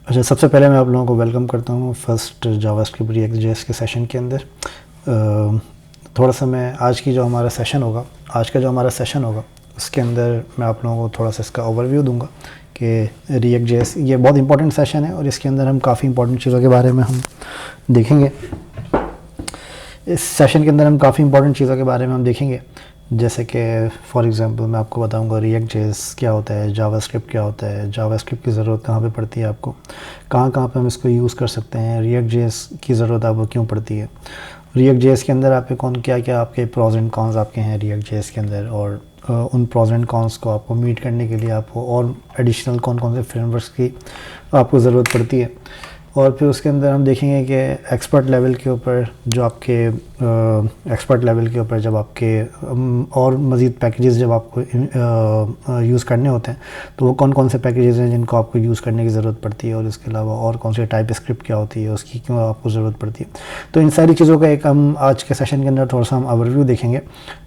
अच्छा, सबसे पहले मैं आप लोगों को वेलकम करता हूँ फर्स्ट जावास्क्रिप्ट रिएक्ट जेएस के सेशन के अंदर। थोड़ा सा मैं आज का जो हमारा सेशन होगा उसके अंदर मैं आप लोगों को थोड़ा सा इसका ओवरव्यू दूंगा कि रिएक्ट जेएस ये बहुत इंपॉर्टेंट सेशन है और इसके अंदर हम काफ़ी इंपॉर्टेंट चीज़ों के बारे में हम देखेंगे। इस सेशन के अंदर हम काफ़ी इंपॉर्टेंट चीज़ों के बारे में हम देखेंगे, जैसे कि फॉर एग्जांपल मैं आपको बताऊंगा रिएक्ट जेएस क्या होता है, जावास्क्रिप्ट क्या होता है, जावास्क्रिप्ट की ज़रूरत कहाँ पे पड़ती है आपको, कहाँ पे हम इसको यूज़ कर सकते हैं, रिएक्ट जेएस की ज़रूरत आपको क्यों पड़ती है, रिएक्ट जेएस के अंदर आपके क्या आपके प्रॉज एंड कॉन्स आपके हैं रिएक्ट जेएस के अंदर, और उन प्रॉज एंड कॉन्स को आपको मीट करने के लिए आपको और एडिशनल कौन से फ्रेमवर्क्स की आपको ज़रूरत पड़ती है। और फिर उसके अंदर हम देखेंगे कि एक्सपर्ट लेवल के ऊपर जब आपके और मज़ीद पैकेजेस जब आपको यूज़ करने होते हैं तो वो कौन से पैकेजेस हैं जिनको आपको यूज़ करने की ज़रूरत पड़ती है, और इसके अलावा और कौन सी टाइप स्क्रिप्ट क्या होती है, उसकी क्यों आपको ज़रूरत पड़ती है। तो इन सारी चीज़ों का एक हम आज के सेशन के अंदर थोड़ा सा हम ओवरव्यू देखेंगे।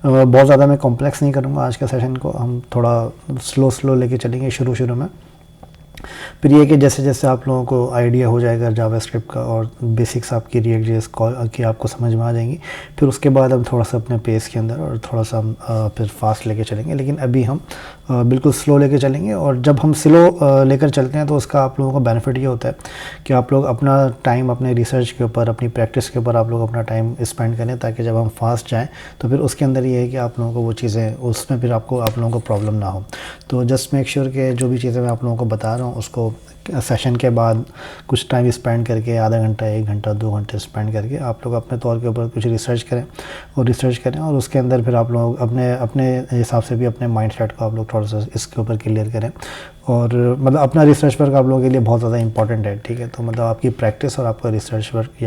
बहुत ज़्यादा मैं कॉम्प्लेक्स नहीं करूँगा आज के सेशन को, हम थोड़ा स्लो लेके चलेंगे शुरू में। फिर ये कि जैसे जैसे आप लोगों को आइडिया हो जाएगा जावास्क्रिप्ट का और बेसिक्स आपकी रिएक्ट जेएस की आपको समझ में आ जाएंगी, फिर उसके बाद हम थोड़ा सा अपने पेस के अंदर और थोड़ा सा हम फिर फास्ट लेके चलेंगे। लेकिन अभी हम बिल्कुल स्लो लेके चलेंगे, और जब हम स्लो लेकर चलते हैं तो उसका आप लोगों को बेनिफिट ये होता है कि आप लोग अपना टाइम अपने रिसर्च के ऊपर, अपनी प्रैक्टिस के ऊपर आप लोग अपना टाइम स्पेंड करें, ताकि जब हम फास्ट जाएँ तो फिर उसके अंदर ये है कि आप लोगों को वो चीज़ें उसमें फिर आप लोगों को प्रॉब्लम ना हो। तो जस्ट मेक श्योर कि जो भी चीज़ें मैं आप लोगों को बता रहा हूँ उसको सेशन के बाद कुछ टाइम स्पेंड करके, आधा घंटा, 1 घंटा, 2 घंटे स्पेंड करके आप लोग अपने तौर के ऊपर कुछ रिसर्च करें और उसके अंदर फिर आप लोग अपने हिसाब से भी अपने माइंडसेट को आप लोग थोड़ा सा इसके ऊपर क्लियर करें। और मतलब अपना रिसर्च वर्क आप लोगों के लिए बहुत ज़्यादा इंपॉर्टेंट है, ठीक है। तो मतलब आपकी प्रैक्टिस और आपका रिसर्च वर्क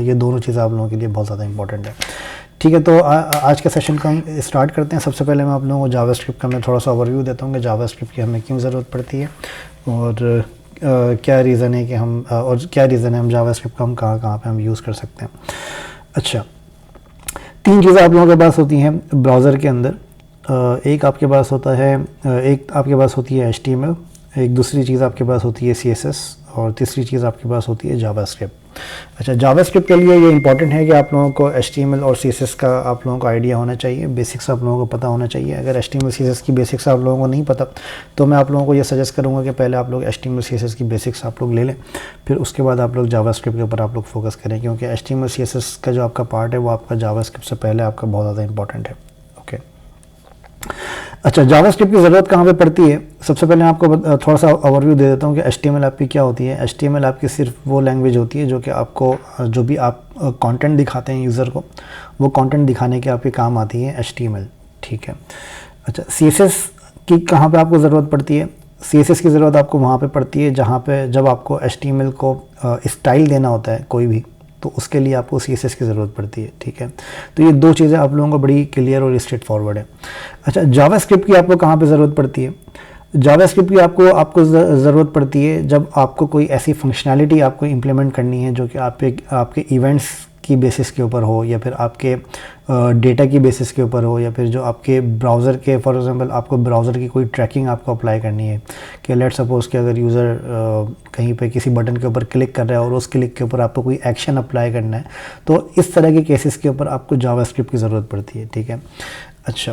ये दोनों चीज़ें आप लोगों के लिए बहुत ज़्यादा इंपॉर्टेंट है, ठीक है। तो आज के सेशन को हम स्टार्ट करते हैं। सबसे पहले मैं आप लोगों को जावास्क्रिप्ट का मैं थोड़ा सा ओवरव्यू देता हूँ कि जावास्क्रिप्ट की हमें क्यों ज़रूरत पड़ती है, और क्या रीज़न है कि हम जावास्क्रिप्ट का हम कहाँ पे हम यूज़ कर सकते हैं। अच्छा, 3 चीज़ें आप लोगों के पास होती हैं ब्राउज़र के अंदर। एक आपके पास होती है HTML, एक दूसरी चीज़ आपके पास होती है CSS, और तीसरी चीज़ आपके पास होती है जावास्क्रिप्ट। अच्छा, जावास्क्रिप्ट के लिए ये इंपॉर्टेंट है कि आप लोगों को HTML और CSS का आप लोगों को आइडिया होना चाहिए, बेसिक्स आप लोगों को पता होना चाहिए। अगर HTML CSS की बेसिक्स आप लोगों को नहीं पता तो मैं आप लोगों को ये सजेस्ट करूँगा कि पहले आप लोग HTML CSS की बेसिक्स आप लोग ले लें, फिर उसके बाद आप लोग जावास्क्रिप्ट के ऊपर आप लोग फोकस करें, क्योंकि HTML CSS का जो आपका पार्ट है वो आपका जावास्क्रिप्ट से पहले आपका बहुत ज़्यादा इंपॉर्टेंट है। ओके, अच्छा, जावास्क्रिप्ट की ज़रूरत कहाँ पे पड़ती है। सबसे पहले आपको थोड़ा सा ओवरव्यू दे देता हूँ कि HTML आपकी क्या होती है। HTML आपकी सिर्फ वो लैंग्वेज होती है जो कि आपको जो भी आप कंटेंट दिखाते हैं यूज़र को, वो कंटेंट दिखाने के आपके काम आती है HTML, ठीक है। अच्छा, CSS की कहाँ पे आपको ज़रूरत पड़ती है। CSS की ज़रूरत आपको वहाँ पे पड़ती है जहाँ पे जब आपको HTML को स्टाइल देना होता है कोई भी, तो उसके लिए आपको CSS की ज़रूरत पड़ती है, ठीक है। तो ये 2 चीज़ें आप लोगों को बड़ी क्लियर और स्ट्रेट फॉरवर्ड है। अच्छा, जावास्क्रिप्ट की आपको कहाँ पे ज़रूरत पड़ती है। जावास्क्रिप्ट की आपको ज़रूरत पड़ती है जब आपको कोई ऐसी फंक्शनैलिटी आपको इम्प्लीमेंट करनी है जो कि आपके इवेंट्स की बेसिस के ऊपर हो, या फिर आपके डेटा की बेसिस के ऊपर हो, या फिर जो आपके ब्राउज़र के, फॉर एग्जांपल आपको ब्राउज़र की कोई ट्रैकिंग आपको अप्लाई करनी है कि लेट सपोज़ कि अगर यूज़र कहीं पे किसी बटन के ऊपर क्लिक कर रहा है और उस क्लिक के ऊपर आपको कोई एक्शन अप्लाई करना है, तो इस तरह के केसेस के ऊपर आपको जावास्क्रिप्ट की ज़रूरत पड़ती है, ठीक है। अच्छा,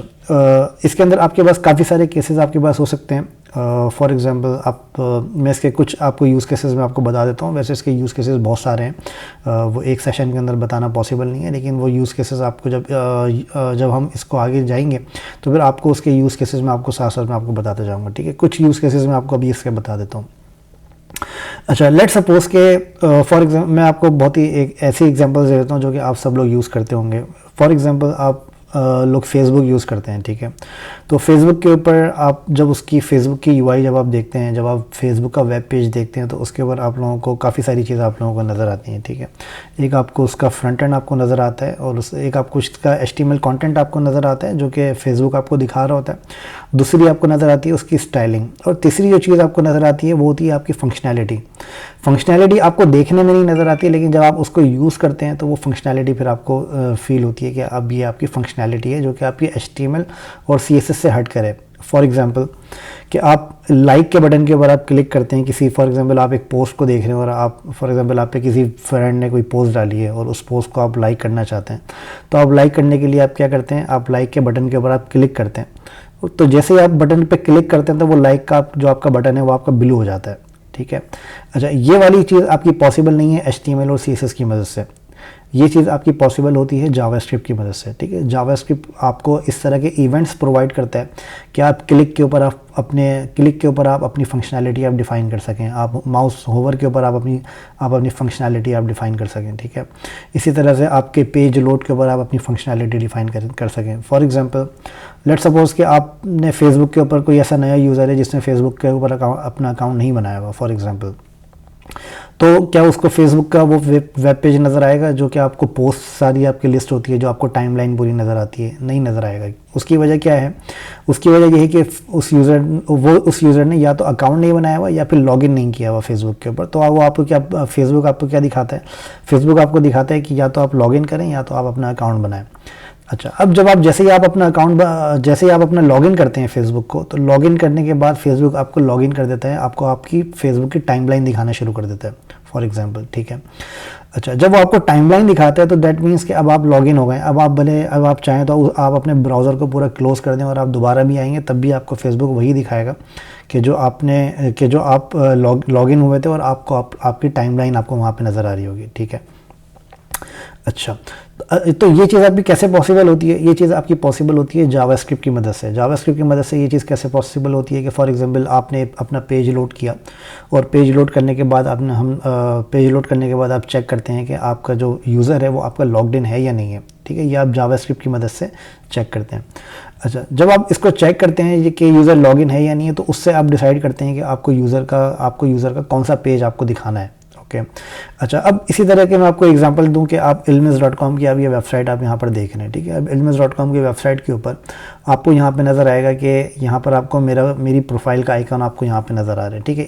इसके अंदर आपके पास काफ़ी सारे केसेस आपके पास हो सकते हैं। फॉर एग्ज़ाम्पल मैं इसके कुछ आपको यूज़ केसेस मैं आपको बता देता हूँ। वैसे इसके यूज़ केसेस बहुत सारे हैं, वो एक सेशन के अंदर बताना पॉसिबल नहीं है, लेकिन वो यूज़ केसेस आपको जब हम इसको आगे जाएंगे तो फिर आपको उसके यूज़ केसेस में आपको साथ में आपको बताते जाऊँगा, ठीक है। कुछ यूज़ केसेस मैं आपको अभी इसके बता देता हूँ। अच्छा, लेट सपोज़ के फॉर एग्जाम्पल मैं आपको बहुत ही एक ऐसी एग्जांपल दे देता हूँ जो कि आप सब लोग यूज़ करते होंगे। फॉर एग्जांपल आप लोग फेसबुक यूज़ करते हैं, ठीक है। तो फेसबुक के ऊपर आप जब उसकी फेसबुक की UI जब आप देखते हैं, जब आप फेसबुक का वेब पेज देखते हैं, तो उसके ऊपर आप लोगों को काफ़ी सारी चीज़ें आप लोगों को नज़र आती हैं, ठीक है। एक आपको उसका फ्रंट एंड आपको नज़र आता है, और एक आपको उसका HTML कंटेंट आपको नज़र आता है जो कि फेसबुक आपको दिखा रहा होता है। दूसरी आपको नज़र आती है उसकी स्टाइलिंग, और तीसरी जो चीज़ आपको नज़र आती है वो होती है आपकी फंक्शनैलिटी आपको देखने में नहीं नज़र आती है, लेकिन जब आप उसको यूज़ करते हैं तो वो फंक्शनैलिटी फिर आपको फील होती है कि अब ये आपकी फंक्शनैलिटी है जो कि आपकी HTML और CSS से हट करे। फॉर एग्जांपल कि आप लाइक के बटन के ऊपर आप क्लिक करते हैं किसी, फॉर एग्जांपल आप एक पोस्ट को देख रहे हैं और आप फॉर एग्जांपल आप पे किसी फ्रेंड ने कोई पोस्ट डाली है और उस पोस्ट को आप लाइक करना चाहते हैं, तो आप लाइक करने के लिए आप क्या करते हैं, आप लाइक के बटन के ऊपर आप क्लिक करते हैं। तो जैसे ही आप बटन पे क्लिक करते हैं तो वो लाइक का जो आपका बटन है वो आपका ब्लू हो जाता है, ठीक है। अच्छा, ये वाली चीज़ आपकी पॉसिबल नहीं है HTML और CSS की मदद से, ये चीज़ आपकी पॉसिबल होती है जावास्क्रिप्ट की मदद से, ठीक है। जावास्क्रिप्ट आपको इस तरह के इवेंट्स प्रोवाइड करता है कि आप क्लिक के ऊपर आप अपनी फंक्शनैलिटी आप डिफ़ाइन कर सकें, आप माउस होवर के ऊपर आप अपनी फंक्शनैलिटी आप डिफ़ाइन कर सकें, ठीक है। इसी तरह से आपके पेज लोड के ऊपर आप अपनी फंक्शनैलिटी डिफ़ाइन कर सकें। फॉर एग्जांपल लेट सपोज़ कि आपने फेसबुक के ऊपर कोई ऐसा नया यूज़र है जिसने फेसबुक के ऊपर अपना अकाउंट नहीं बनाया हुआ फॉर एग्जांपल, तो क्या उसको फेसबुक का वो वेब पेज नज़र आएगा जो कि आपको पोस्ट सारी आपकी लिस्ट होती है, जो आपको टाइमलाइन पूरी नज़र आती है? नहीं नज़र आएगा। उसकी वजह क्या है? उसकी वजह यही कि उस यूज़र ने या तो अकाउंट नहीं बनाया हुआ या फिर लॉगिन नहीं किया हुआ फेसबुक के ऊपर। तो वो आपको क्या, फेसबुक आपको क्या दिखाता है? फेसबुक आपको दिखाता है कि या तो आप लॉगिन करें या तो आप अपना अकाउंट बनाएं। अच्छा, अब जब आप जैसे ही आप अपना लॉगिन करते हैं फेसबुक को, तो लॉगिन करने के बाद फेसबुक आपको लॉगिन कर देता है, आपको आपकी फेसबुक की टाइमलाइन दिखाना शुरू कर देता है फॉर एग्जांपल, ठीक है। अच्छा, जब वो आपको टाइमलाइन दिखाता है तो दैट मीन्स कि अब आप लॉगिन हो गए। अब आप चाहें तो आप अपने ब्राउज़र को पूरा क्लोज कर दें और आप दोबारा भी आएंगे तब भी आपको फेसबुक वही दिखाएगा कि जो आप लॉगिन हुए थे और आपकी टाइमलाइन आपको वहाँ पे नज़र आ रही होगी, ठीक है। अच्छा, तो ये चीज़ आपकी कैसे पॉसिबल होती है? ये चीज़ आपकी पॉसिबल होती है जावास्क्रिप्ट की मदद से। जावास्क्रिप्ट की मदद से ये चीज़ कैसे पॉसिबल होती है कि फॉर एग्जांपल आपने अपना पेज लोड किया और पेज लोड करने के बाद आप चेक करते हैं कि आपका जो यूज़र है वो आपका लॉग्ड इन है या नहीं है, ठीक है। ये आप जावास्क्रिप्ट की मदद से चेक करते हैं। अच्छा, जब आप इसको चेक करते हैं कि यूज़र लॉगिन है या नहीं है, तो उससे आप डिसाइड करते हैं कि आपको यूज़र का कौन सा पेज आपको दिखाना है, ओके। अच्छा, अब इसी तरह के मैं आपको एग्जांपल दूं कि आप ilmiz.com की ये वेबसाइट आप यहाँ पर देख रहे हैं, ठीक है। अब ilmiz.com की वेबसाइट के ऊपर आपको यहाँ पे नज़र आएगा कि यहाँ पर आपको मेरी प्रोफाइल का आइकन आपको यहाँ पे नज़र आ रहा है, ठीक है।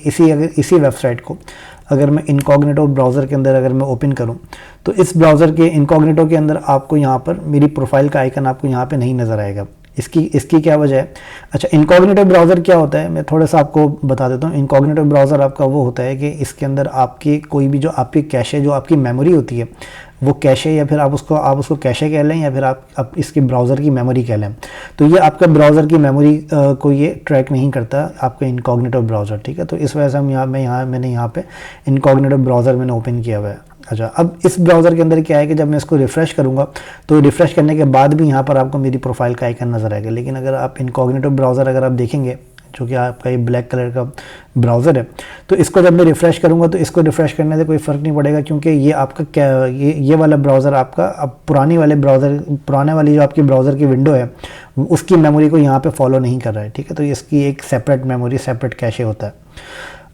इसी वेबसाइट को अगर मैं इनकॉग्निटो ब्राउज़र के अंदर अगर मैं ओपन करूँ तो इस ब्राउज़र के इनकॉग्निटो के अंदर आपको यहाँ पर मेरी प्रोफाइल का आइकन आपको यहाँ पर नहीं नज़र आएगा। इसकी क्या वजह है? अच्छा, इनकॉग्निटो ब्राउज़र क्या होता है, मैं थोड़ा सा आपको बता देता हूँ। इनकॉग्निटो ब्राउज़र आपका वो होता है कि इसके अंदर आपकी कोई भी जो आपकी कैशे, जो आपकी मेमोरी होती है वो कैशे, या फिर आप उसको कैशे कह लें या फिर आप इसके ब्राउज़र की मेमोरी कह लें, तो ये आपका ब्राउज़र की मेमोरी को ये ट्रैक नहीं करता आपका इनकॉग्निटो ब्राउज़र, ठीक है। तो इस वजह से मैंने यहाँ पे इनकॉग्निटो ब्राउज़र मैंने ओपन किया हुआ है। अच्छा, अब इस ब्राउज़र के अंदर क्या है कि जब मैं इसको रिफ़्रेश करूँगा तो रिफ़्रेश करने के बाद भी यहाँ पर आपको मेरी प्रोफाइल का आइकन नज़र आएगा। लेकिन अगर आप इनकॉग्निटो ब्राउज़र अगर आप देखेंगे, जो कि आपका ये ब्लैक कलर का ब्राउज़र है, तो इसको जब मैं रिफ़्रेश करूँगा तो इसको रिफ़्रेश करने से कोई फ़र्क नहीं पड़ेगा, क्योंकि ये आपका ये वाला ब्राउज़र आपका अब पुराने वाली जो आपकी ब्राउज़र की विंडो है उसकी मेमोरी को यहाँ पे फॉलो नहीं कर रहा है, ठीक है। तो इसकी एक सेपरेट मेमोरी, सेपरेट कैशे होता है।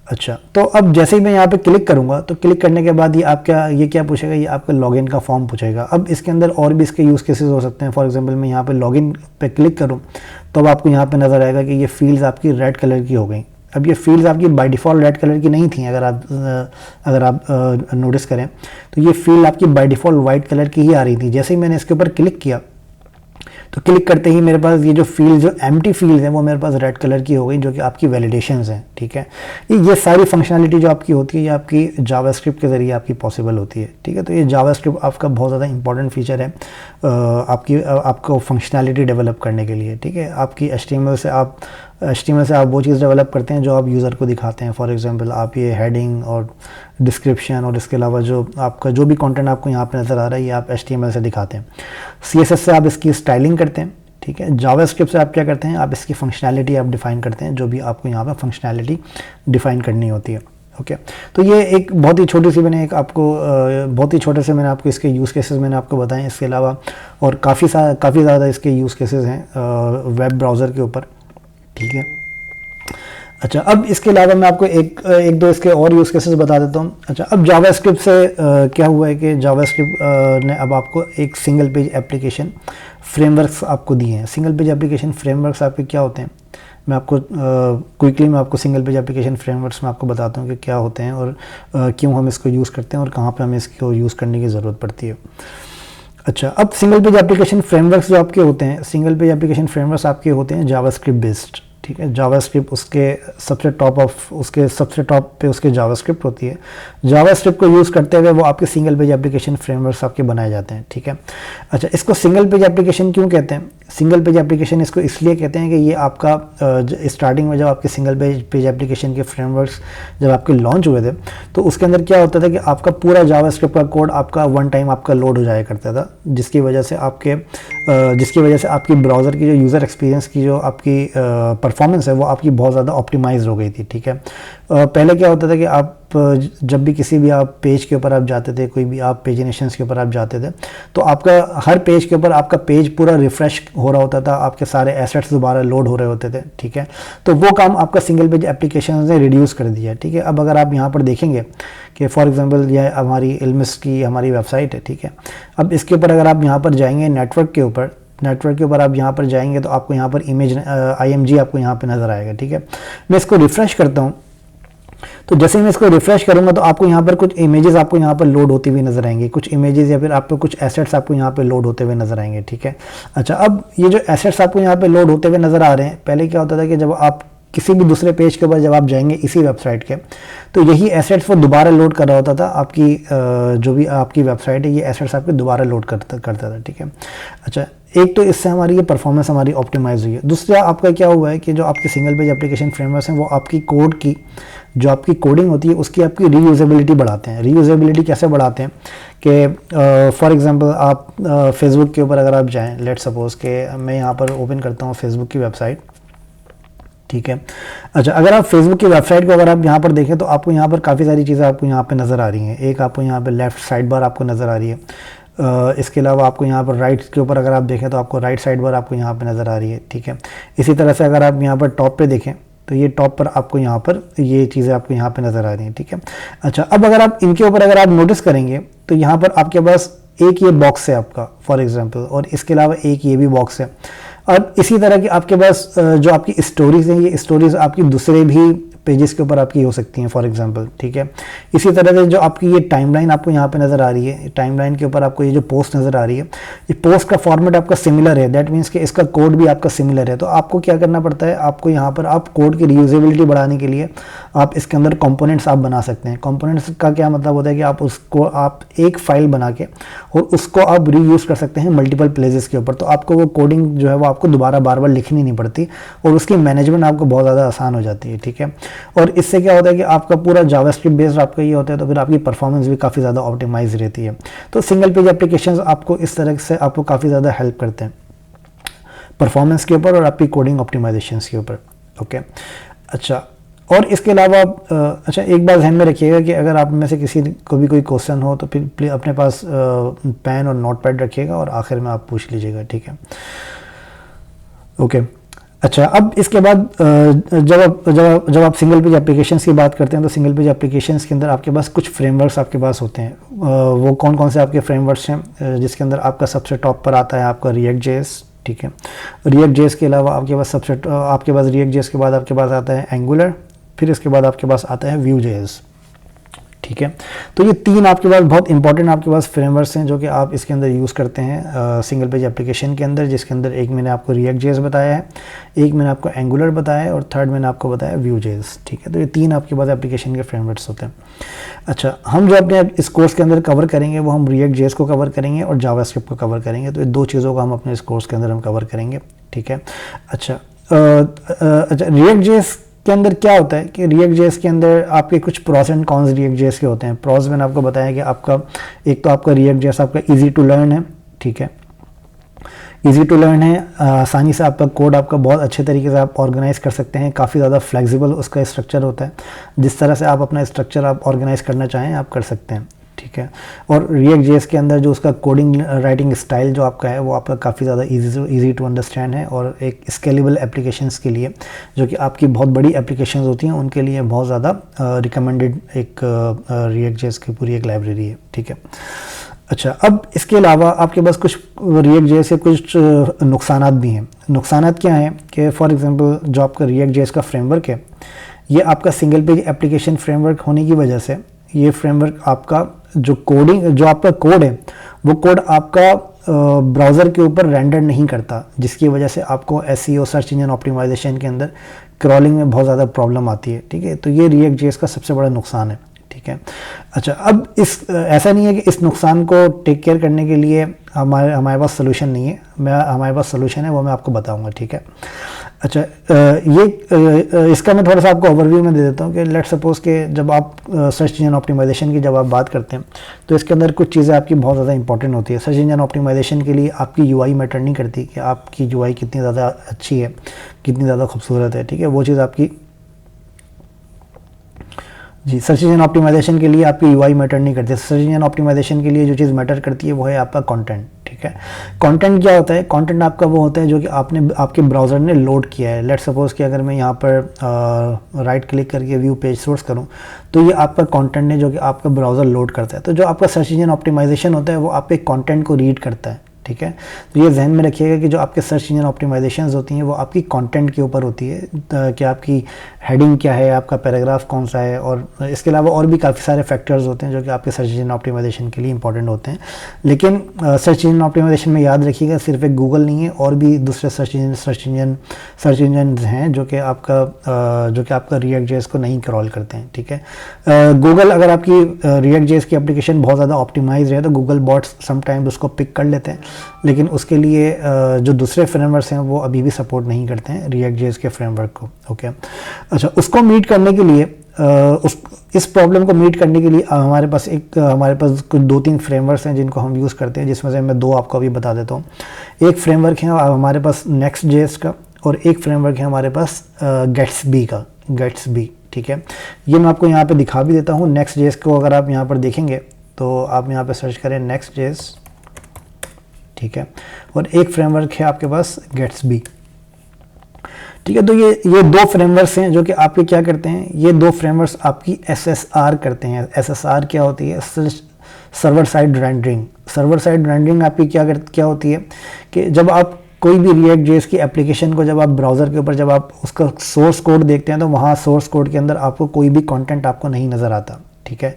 अच्छा, तो अब जैसे ही मैं यहाँ पे क्लिक करूँगा तो क्लिक करने के बाद ये क्या पूछेगा, ये आपका लॉगिन का फॉर्म पूछेगा। अब इसके अंदर और भी इसके यूज़ केसेस हो सकते हैं। फॉर एग्जांपल मैं यहाँ पे लॉगिन पे क्लिक करूँ तो अब आपको यहाँ पे नज़र आएगा कि ये फील्ड्स आपकी रेड कलर की हो गई। अब ये फील्ड्स आपकी बाय डिफ़ॉल्ट रेड कलर की नहीं थी, अगर आप नोटिस करें तो ये फील्ड आपकी बाय डिफ़ॉल्ट वाइट कलर की ही आ रही थी। जैसे ही मैंने इसके ऊपर क्लिक किया तो क्लिक करते ही मेरे पास ये जो फील्ड, जो एम्प्टी फील्ड है वो मेरे पास रेड कलर की हो गई, जो कि आपकी वैलिडेशंस हैं, ठीक है। ये सारी फंक्शनैलिटी जो आपकी होती है ये आपकी जावास्क्रिप्ट के ज़रिए आपकी पॉसिबल होती है, ठीक है। तो ये जावास्क्रिप्ट आपका बहुत ज़्यादा इंपॉर्टेंट फीचर है आपको फंक्शनैलिटी डेवलप करने के लिए, ठीक है। आपकी HTML से आप वो चीज़ डेवलप करते हैं जो आप यूज़र को दिखाते हैं। फॉर एग्जांपल आप ये हेडिंग और डिस्क्रिप्शन और इसके अलावा जो आपका जो भी कंटेंट आपको यहाँ पे नज़र आ रहा है ये आप HTML से दिखाते हैं। CSS से आप इसकी स्टाइलिंग करते हैं, ठीक है। जावास्क्रिप्ट से आप क्या करते हैं, आप इसकी फंक्शनैलिटी आप डिफ़ाइन करते हैं, जो भी आपको यहाँ पर फंक्शनैलिटी डिफ़ाइन करनी होती है, ओके। तो ये एक बहुत ही छोटी सी बहुत ही छोटे से मैंने आपको इसके यूज़ केसेस मैंने आपको बताएं। इसके अलावा और काफ़ी ज़्यादा इसके यूज़ केसेस हैं वेब ब्राउज़र के ऊपर, ठीक है। अच्छा, अब इसके अलावा मैं आपको एक दो इसके और यूज़ केसेस बता देता हूँ। अच्छा, अब जावास्क्रिप्ट से क्या हुआ है कि जावास्क्रिप्ट ने अब आपको एक सिंगल पेज एप्लीकेशन फ्रेमवर्क्स आपको दिए हैं। सिंगल पेज एप्लीकेशन फ्रेमवर्क्स आपके क्या होते हैं, मैं आपको क्विकली मैं आपको सिंगल पेज एप्लीकेशन फ्रेमवर्क्स में आपको बताता हूँ कि क्या होते हैं और क्यों हम इसको यूज़ करते हैं और कहाँ पे हमें इसको यूज़ करने की ज़रूरत पड़ती है। अच्छा, अब सिंगल पेज एप्लीकेशन फ्रेमवर्क्स जो आपके होते हैं, सिंगल पेज एप्लीकेशन फ्रेमवर्क्स आपके होते हैं जावास्क्रिप्ट बेस्ड, ठीक है। जावास्क्रिप्ट उसके सबसे टॉप पे उसके जावास्क्रिप्ट होती है। जावास्क्रिप्ट को यूज़ करते हुए वो आपके सिंगल पेज एप्लीकेशन फ्रेमवर्क्स आपके बनाए जाते हैं, ठीक है। अच्छा, इसको सिंगल पेज एप्लीकेशन क्यों कहते हैं? सिंगल पेज एप्लीकेशन इसको इसलिए कहते हैं कि ये आपका स्टार्टिंग में जब आपके सिंगल पेज एप्लीकेशन के फ्रेमवर्क्स जब आपके लॉन्च हुए थे तो उसके अंदर क्या होता था कि आपका पूरा जावास्क्रिप्ट का कोड आपका वन टाइम आपका लोड हो जाया करता था, जिसकी वजह से आपकी ब्राउज़र की जो यूज़र एक्सपीरियंस की जो आपकी परफॉर्मेंस है वो आपकी बहुत ज़्यादा ऑप्टिमाइज हो गई थी, ठीक है। पहले क्या होता था कि आप जब भी किसी भी आप पेज के ऊपर आप जाते थे, कोई भी आप पेजिनेशंस के ऊपर आप जाते थे, तो आपका हर पेज के ऊपर आपका पेज पूरा रिफ़्रेश हो रहा होता था, आपके सारे एसेट्स दोबारा लोड हो रहे होते थे, ठीक है। तो वो काम आपका सिंगल पेज एप्लीकेशन ने रिड्यूस कर दिया, ठीक है। अब अगर आप यहाँ पर देखेंगे कि फॉर एग्जांपल यह हमारी इल्मिस की हमारी वेबसाइट है, ठीक है। अब इसके ऊपर अगर आप यहाँ पर जाएंगे नेटवर्क के ऊपर आप यहाँ पर जाएंगे तो आपको यहाँ पर इमेज IMG आपको यहाँ पे नज़र आएगा, ठीक है। मैं इसको रिफ़्रेश करता हूँ, तो जैसे मैं इसको रिफ़्रेश करूँगा तो आपको यहाँ पर कुछ इमेजेस आपको यहाँ पर लोड होती हुई नज़र आएंगी, कुछ इमेजेस या फिर आपको कुछ एसेट्स आपको यहाँ पे लोड होते हुए नज़र आएंगे, ठीक है। अच्छा, अब ये जो एसेट्स आपको यहाँ पे लोड होते हुए नज़र आ रहे हैं, पहले क्या होता था कि जब आप किसी भी दूसरे पेज के ऊपर जब आप जाएंगे इसी वेबसाइट के, तो यही एसेट्स वो दोबारा लोड कर रहा होता था, आपकी जो भी आपकी वेबसाइट है ये एसेट्स आपके दोबारा लोड करता था, ठीक है। अच्छा, एक तो इससे हमारी ये परफॉर्मेंस हमारी ऑप्टिमाइज हुई है। दूसरा आपका क्या हुआ है कि जो आपके सिंगल पेज एप्लीकेशन फ्रेमवर्क्स हैं वो आपकी कोड की जो आपकी कोडिंग होती है उसकी आपकी रीयूजेबिलिटी बढ़ाते हैं। रीयूजेबिलिटी कैसे बढ़ाते हैं कि फॉर एग्जांपल आप फेसबुक के ऊपर अगर आप जाएं, लेट्स सपोज के मैं यहाँ पर ओपन करता हूँ फेसबुक की वेबसाइट, ठीक है। अच्छा, अगर आप फेसबुक की वेबसाइट को अगर आप यहाँ पर देखें तो आपको यहाँ पर काफ़ी सारी चीज़ें आपको यहाँ पे नज़र आ रही हैं। एक आपको यहाँ पे लेफ़्ट साइड बार आपको नज़र आ रही है, इसके अलावा आपको यहाँ पर राइट के ऊपर अगर आप देखें तो आपको राइट साइड बार आपको यहाँ पे नज़र आ रही है, ठीक है। इसी तरह से अगर आप यहाँ पर टॉप पे देखें तो ये टॉप पर आपको यहाँ पर ये चीज़ें आपको यहाँ पे नज़र आ रही हैं, ठीक है। अच्छा, अब अगर आप इनके ऊपर अगर आप नोटिस करेंगे तो यहाँ पर आपके पास एक ये बॉक्स है आपका फॉर एग्जांपल, और इसके अलावा एक ये भी बॉक्स है। अब इसी तरह की आपके पास जो आपकी स्टोरीज़ हैं, ये स्टोरीज़ आपकी दूसरे भी पेजेस के ऊपर आपकी हो सकती हैं फॉर एग्जांपल, ठीक है। इसी तरह से जो आपकी ये टाइमलाइन आपको यहाँ पे नज़र आ रही है, टाइमलाइन के ऊपर आपको ये जो पोस्ट नज़र आ रही है, ये पोस्ट का फॉर्मेट आपका सिमिलर है, दैट मीन्स कि इसका कोड भी आपका सिमिलर है। तो आपको क्या करना पड़ता है, आपको यहाँ पर आप कोड की रीयूजेबिलिटी बढ़ाने के लिए आप इसके अंदर कंपोनेंट्स आप बना सकते हैं। कंपोनेंट्स का क्या मतलब होता है कि आप उसको आप एक फाइल बना के और उसको आप रीयूज़ कर सकते हैं मल्टीपल प्लेसेस के ऊपर, तो आपको वो कोडिंग जो है वो आपको दोबारा बार बार लिखनी नहीं पड़ती और उसकी मैनेजमेंट आपको बहुत ज़्यादा आसान हो जाती है, ठीक है। और इससे क्या होता है कि आपका पूरा जावास्क्रिप्ट बेस्ड आपका ये होता है, तो फिर आपकी परफॉर्मेंस भी काफ़ी ज़्यादा ऑप्टिमाइज रहती है। तो सिंगल पेज एप्लीकेशंस आपको इस तरह से आपको काफ़ी ज़्यादा हेल्प करते हैं परफॉर्मेंस के ऊपर और आपकी कोडिंग ऑप्टिमाइजेशंस के ऊपर, ओके। अच्छा, और इसके अलावा अच्छा एक बात ध्यान में रखिएगा कि अगर आप में से किसी को भी कोई क्वेश्चन हो तो फिर अपने पास पेन और नोटपैड रखिएगा और आखिर में आप पूछ लीजिएगा, ठीक है, ओके। अच्छा, अब इसके बाद जब आप सिंगल पेज एप्लीकेशंस की बात करते हैं तो सिंगल पेज एप्लीकेशंस के अंदर आपके पास कुछ फ्रेमवर्क्स आपके पास होते हैं। वो कौन कौन से आपके फ्रेमवर्क्स हैं, जिसके अंदर आपका सबसे टॉप पर आता है आपका React.js, ठीक है। React.js के अलावा आपके पास React.js के बाद आपके पास आता है Angular, फिर इसके बाद आपके पास आता है Vue.js, ठीक है। तो ये तीन आपके पास बहुत इंपॉर्टेंट आपके पास फ्रेमवर्क्स हैं जो कि आप इसके अंदर यूज़ करते हैं सिंगल पेज एप्लीकेशन के अंदर, जिसके अंदर एक मैंने आपको React.js बताया है, एक मैंने आपको Angular बताया है और थर्ड मैंने आपको बताया Vue.js, ठीक है। तो ये तीन आपके पास एप्लीकेशन के फ्रेमवर्क्स होते हैं। अच्छा, हम जो अपने इस कोर्स के अंदर कवर करेंगे वो हम React.js को कवर करेंगे और जावास्क्रिप्ट को कवर करेंगे, तो ये दो चीज़ों को हम अपने इस कोर्स के अंदर हम कवर करेंगे, ठीक है। अच्छा, React.js के अंदर क्या होता है कि React.js के अंदर आपके कुछ प्रॉस एंड कॉन्स React.js के होते हैं। प्रॉस मैंने आपको बताया कि आपका एक तो आपका React.js आपका ईजी टू लर्न है, ठीक है, ईजी टू लर्न है, आसानी से आपका कोड आपका बहुत अच्छे तरीके से आप ऑर्गेनाइज़ कर सकते हैं, काफ़ी ज़्यादा फ्लेक्सिबल उसका स्ट्रक्चर होता है, जिस तरह से आप अपना स्ट्रक्चर आप ऑर्गेनाइज़ करना चाहें आप कर सकते हैं, ठीक है। और React.js के अंदर जो उसका कोडिंग राइटिंग स्टाइल जो आपका है वो आपका काफ़ी ज़्यादा इजी टू अंडरस्टैंड है और एक स्केलेबल एप्लीकेशंस के लिए जो कि आपकी बहुत बड़ी एप्लीकेशंस होती हैं उनके लिए बहुत ज़्यादा रिकमेंडेड एक React.js की पूरी एक लाइब्रेरी है, ठीक है। अच्छा, अब इसके अलावा आपके पास कुछ React.js के कुछ नुकसानात भी हैं। नुकसानात क्या हैं कि फॉर एग्जांपल जो आपका React.js का फ्रेमवर्क है ये आपका सिंगल पेज एप्लीकेशन फ्रेमवर्क होने की वजह से ये फ्रेमवर्क आपका जो आपका कोड है वो कोड आपका ब्राउज़र के ऊपर रेंडर नहीं करता, जिसकी वजह से आपको एसईओ सर्च इंजन ऑप्टिमाइजेशन के अंदर क्रॉलिंग में बहुत ज़्यादा प्रॉब्लम आती है। ठीक है, तो ये रिएक्ट जेएस का सबसे बड़ा नुकसान है। ठीक है, अच्छा, अब इस ऐसा नहीं है कि इस नुकसान को टेक केयर करने के लिए हमारे पास सोल्यूशन नहीं है। हमारे पास सोल्यूशन है, वो मैं आपको बताऊंगा। ठीक है, अच्छा, इसका मैं थोड़ा सा आपको ओवरव्यू में दे देता हूँ कि लेट सपोज के जब आप सर्च इंजन ऑप्टिमाइजेशन की जब आप बात करते हैं तो इसके अंदर कुछ चीज़ें आपकी बहुत ज़्यादा इंपॉर्टेंट होती है। सर्च इंजन ऑप्टिमाइजेशन के लिए आपकी यूआई मैटर नहीं करती कि आपकी यूआई कितनी ज़्यादा अच्छी है, कितनी ज़्यादा खूबसूरत है। ठीक है, वो चीज़ आपकी जी सर्च इंजन ऑप्टिमाइजेशन के लिए आपकी यूआई मैटर नहीं करती। सर्च इंजन ऑप्टिमाइजेशन के लिए जो चीज़ मैटर करती है वो है आपका कंटेंट। ठीक है, कंटेंट क्या होता है? कंटेंट आपका वो होता है जो कि आपके ब्राउज़र ने लोड किया है। लेट्स सपोज कि अगर मैं यहाँ पर राइट क्लिक करके व्यू पेज सोर्स करूँ तो ये आपका कंटेंट है जो कि आपका ब्राउज़र लोड करता है। तो जो आपका सर्च इंजन ऑप्टिमाइजेशन होता है वो आपके कंटेंट को रीड करता है। ठीक है, तो ये जहन में रखिएगा कि जो आपके सर्च इंजन ऑप्टिमाइजेशंस होती हैं वो आपकी कंटेंट के ऊपर होती है कि आपकी हेडिंग क्या है, आपका पैराग्राफ कौन सा है, और इसके अलावा और भी काफ़ी सारे फैक्टर्स होते हैं जो कि आपके सर्च इंजन ऑप्टिमाइजेशन के लिए इंपॉर्टेंट होते हैं। लेकिन सर्च इंजन ऑप्टिमाइजेशन में याद रखिएगा सिर्फ एक गूगल नहीं है, और भी दूसरे सर्च इंजन हैं जो कि आपका रिएक्ट जेएस को नहीं क्रॉल करते हैं। ठीक है, गूगल अगर आपकी रिएक्ट जेएस की एप्लीकेशन बहुत ज़्यादा ऑप्टिमाइज है तो गूगल बॉट्स समटाइम्स उसको पिक कर लेते हैं, लेकिन उसके लिए जो दूसरे फ्रेमवर्क्स हैं वो अभी भी सपोर्ट नहीं करते हैं रिएक्ट जेएस के फ्रेमवर्क को। ओके, अच्छा, उसको मीट करने के लिए इस प्रॉब्लम को मीट करने के लिए हमारे पास कुछ 2-3 फ्रेमवर्क्स हैं जिनको हम यूज़ करते हैं, जिसमें से मैं 2 आपको अभी बता देता हूँ। एक फ्रेमवर्क है हमारे पास नेक्स्ट जेएस का, और एक फ्रेमवर्क है हमारे पास गेट्सबी। ठीक है, ये मैं आपको यहाँ पे दिखा भी देता हूँ। नेक्स्ट जेएस को अगर आप यहाँ पर देखेंगे तो आप यहाँ पे सर्च करें नेक्स्ट जेएस। ठीक है, और एक फ्रेमवर्क है आपके पास गेट्सबी। ठीक है, तो ये 2 फ्रेमवर्क्स हैं जो कि आपके क्या करते हैं, ये 2 फ्रेमवर्क्स आपकी एसएसआर करते हैं। एसएसआर क्या होती है? Server side rendering. Server side rendering आपकी क्या होती है कि जब आप कोई भी रिएक्ट जेएस की एप्लीकेशन को जब आप ब्राउज़र के ऊपर जब आप उसका सोर्स कोड देखते हैं तो वहाँ सोर्स कोड के अंदर आपको कोई भी कंटेंट आपको नहीं नज़र आता। ठीक है,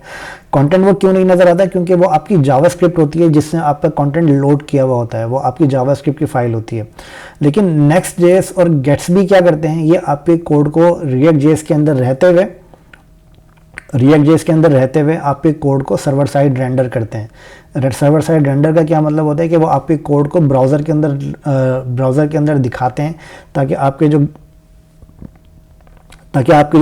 कंटेंट वो क्यों नहीं नज़र आता? क्योंकि वो आपकी जावास्क्रिप्ट होती है जिससे आपका कंटेंट लोड किया हुआ होता है, वो आपकी जावास्क्रिप्ट की फाइल होती है। लेकिन नेक्स्ट जेएस और गेट्सबी क्या करते हैं, ये आपके कोड को रिएक्ट जेएस के अंदर रहते हुए आपके कोड को सर्वर साइड रेंडर करते हैं। सर्वर साइड रेंडर का क्या मतलब होता है कि वो आपके कोड को ब्राउज़र के अंदर दिखाते हैं ताकि आपके जो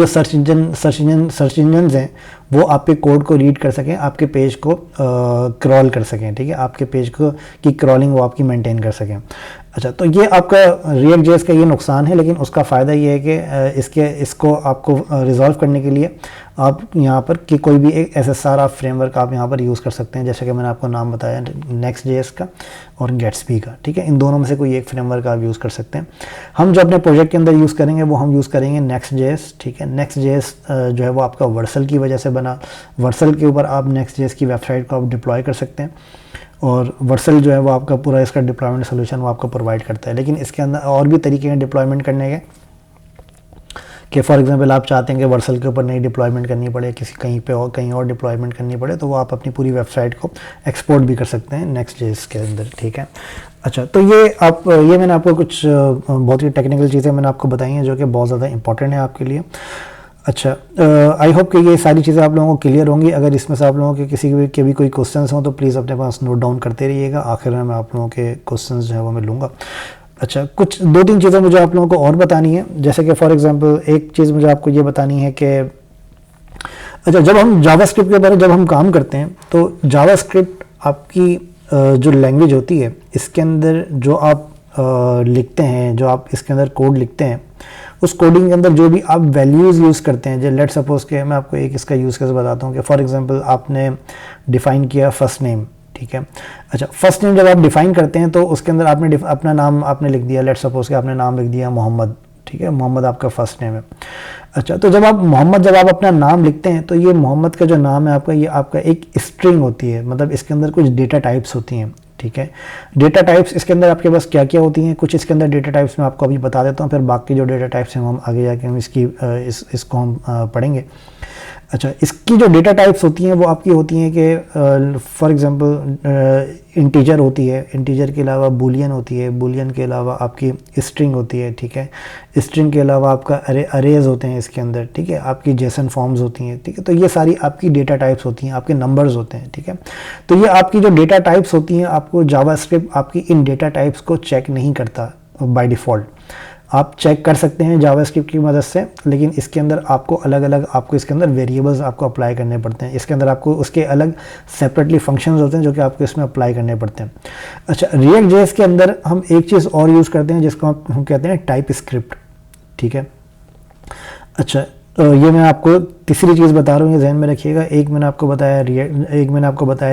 सर्च इंजन हैं वो आपके कोड को रीड कर सकें, आपके पेज को क्रॉल कर सकें। ठीक है, आपके पेज की क्रॉलिंग वो आपकी मेंटेन कर सकें। अच्छा, तो ये आपका रिएक्ट जेएस का ये नुकसान है, लेकिन उसका फ़ायदा ये है कि इसको आपको रिजॉल्व करने के लिए आप यहाँ पर कि कोई भी एक एसएसआर आप फ्रेमवर्क आप यहाँ पर यूज़ कर सकते हैं, जैसे कि मैंने आपको नाम बताया नेक्स्ट जेएस का और गेट्सबी का। ठीक है, इन दोनों में से कोई एक फ्रेमवर्क आप यूज़ कर सकते हैं। हम जो अपने प्रोजेक्ट के अंदर यूज़ करेंगे वो हम यूज़ करेंगे नेक्स्ट जेएस। ठीक है, नेक्स्ट जेएस जो है वो आपका वर्सल की वजह से बना। वर्सल के ऊपर आप नेक्स्ट जेएस की वेबसाइट को आप डिप्लॉय कर सकते हैं, और वर्सल जो है वो आपका पूरा इसका डिप्लॉयमेंट सोल्यूशन वो आपको प्रोवाइड करता है। लेकिन इसके अंदर और भी तरीके हैं डिप्लॉयमेंट करने के, कि फॉर एग्जांपल आप चाहते हैं कि वर्सल के ऊपर नई डिप्लॉयमेंट करनी पड़े, कहीं और डिप्लॉयमेंट करनी पड़े, तो वो आप अपनी पूरी वेबसाइट को एक्सपोर्ट भी कर सकते हैं नेक्स्ट जेएस के अंदर। ठीक है, अच्छा, तो ये मैंने आपको कुछ बहुत ही टेक्निकल चीज़ें मैंने आपको बताई हैं जो कि बहुत ज़्यादा इंपॉर्टेंट है आपके लिए। अच्छा, आई होप कि ये सारी चीज़ें आप लोगों को क्लियर होंगी। अगर इसमें से आप लोगों के किसी के भी कोई क्वेश्चंस हों तो प्लीज़ अपने पास नोट डाउन करते रहिएगा। आखिर में मैं आप लोगों के क्वेश्चंस जो है वो मैं लूँगा। अच्छा, कुछ 2-3 चीज़ें मुझे आप लोगों को और बतानी है, जैसे कि फॉर एग्जांपल एक चीज़ मुझे आपको ये बतानी है कि अच्छा, जब हम जावास्क्रिप्ट के बारे में जब हम काम करते हैं तो जावास्क्रिप्ट आपकी जो लैंग्वेज होती है इसके अंदर जो आप लिखते हैं, जो आप इसके अंदर कोड लिखते हैं, उस कोडिंग के अंदर जो भी आप वैल्यूज़ यूज़ करते हैं, जो लेट सपोज के मैं आपको एक इसका यूज़ कैसे बताता हूँ कि फॉर एग्जांपल आपने डिफ़ाइन किया फर्स्ट नेम। ठीक है, अच्छा, फर्स्ट नेम जब आप डिफ़ाइन करते हैं तो उसके अंदर आपने अपना नाम आपने लिख दिया, लेट सपोज के आपने नाम लिख दिया मोहम्मद। ठीक है, मोहम्मद आपका फर्स्ट नेम है। अच्छा, तो जब आप अपना नाम लिखते हैं तो ये मोहम्मद का जो नाम है आपका, ये आपका एक स्ट्रिंग होती है, मतलब इसके अंदर कुछ डेटा टाइप्स होती हैं। ठीक है, डेटा टाइप्स इसके अंदर आपके पास क्या क्या होती हैं, कुछ इसके अंदर डेटा टाइप्स मैं आपको अभी बता देता हूँ, फिर बाकी जो डेटा टाइप्स हैं हम आगे जाके हम इसको हम पढ़ेंगे। अच्छा, इसकी जो डेटा टाइप्स होती हैं वो आपकी होती हैं कि फॉर एग्जांपल इंटीजर होती है, इंटीजर के अलावा बूलियन होती है, बूलियन के अलावा आपकी स्ट्रिंग होती है, ठीक है, स्ट्रिंग के अलावा आपका अरेज होते हैं इसके अंदर, ठीक है, आपकी जेसन फॉर्म्स होती हैं, ठीक है। तो ये सारी आपकी डेटा टाइप्स होती हैं, आपके नंबर्स होते हैं, ठीक है। तो ये आपकी जो डेटा टाइप्स होती हैं, आपको जावास्क्रिप्ट आपकी इन डेटा टाइप्स को चेक नहीं करता बाय डिफ़ॉल्ट। आप चेक कर सकते हैं जावास्क्रिप्ट की मदद से, लेकिन इसके अंदर आपको अलग अलग आपको इसके अंदर वेरिएबल्स आपको अप्लाई करने पड़ते हैं। इसके अंदर आपको उसके अलग सेपरेटली फंक्शंस होते हैं जो कि आपको इसमें अप्लाई करने पड़ते हैं। अच्छा, रिएक्ट जेएस के अंदर हम एक चीज़ और यूज़ करते हैं जिसको हम कहते हैं टाइप स्क्रिप्ट, ठीक है। अच्छा, ये मैं आपको तीसरी चीज़ बता रहा हूँ, ये ध्यान में रखिएगा। एक मैंने आपको बताया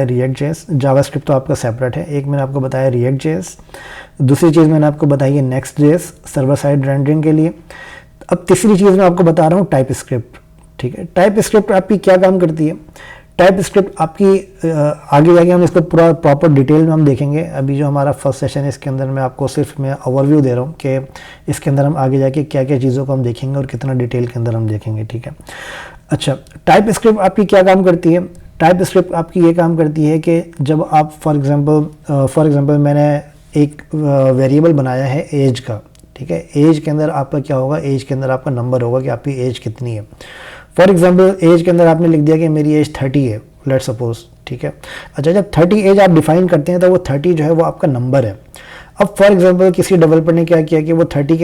रिएक्ट जेएस, जावास्क्रिप्ट तो आपका सेपरेट है। एक मैंने आपको बताया रिएक्ट जेएस, दूसरी चीज़ मैंने आपको बताई है next JS server side rendering के लिए। अब तीसरी चीज़ मैं आपको बता रहा हूँ टाइप स्क्रिप्ट, ठीक है। टाइप स्क्रिप्ट आपकी क्या काम करती है? टाइप स्क्रिप्ट आपकी आगे जाके हम इसको पूरा प्रॉपर डिटेल में हम देखेंगे। अभी जो हमारा फर्स्ट सेशन है इसके अंदर मैं आपको सिर्फ मैं ओवरव्यू दे रहा हूँ कि इसके अंदर हम आगे जाके क्या क्या चीज़ों को हम देखेंगे और कितना डिटेल के अंदर हम देखेंगे, ठीक है। अच्छा, टाइप स्क्रिप्ट आपकी क्या काम करती है? टाइप स्क्रिप्ट आपकी ये काम करती है कि जब आप फॉर एग्जांपल मैंने एक वेरिएबल बनाया है एज का, ठीक है। एज के अंदर आपका क्या होगा? एज के अंदर आपका नंबर होगा कि आपकी एज कितनी है। फॉर एग्जांपल एज के अंदर आपने लिख दिया कि मेरी एज 30 है, लेट्स सपोज, ठीक है। अच्छा, जब 30 एज आप डिफाइन करते हैं तो वो 30 जो है वो आपका नंबर है। अब फॉर एग्जांपल किसी डेवलपर ने क्या किया कि वो 30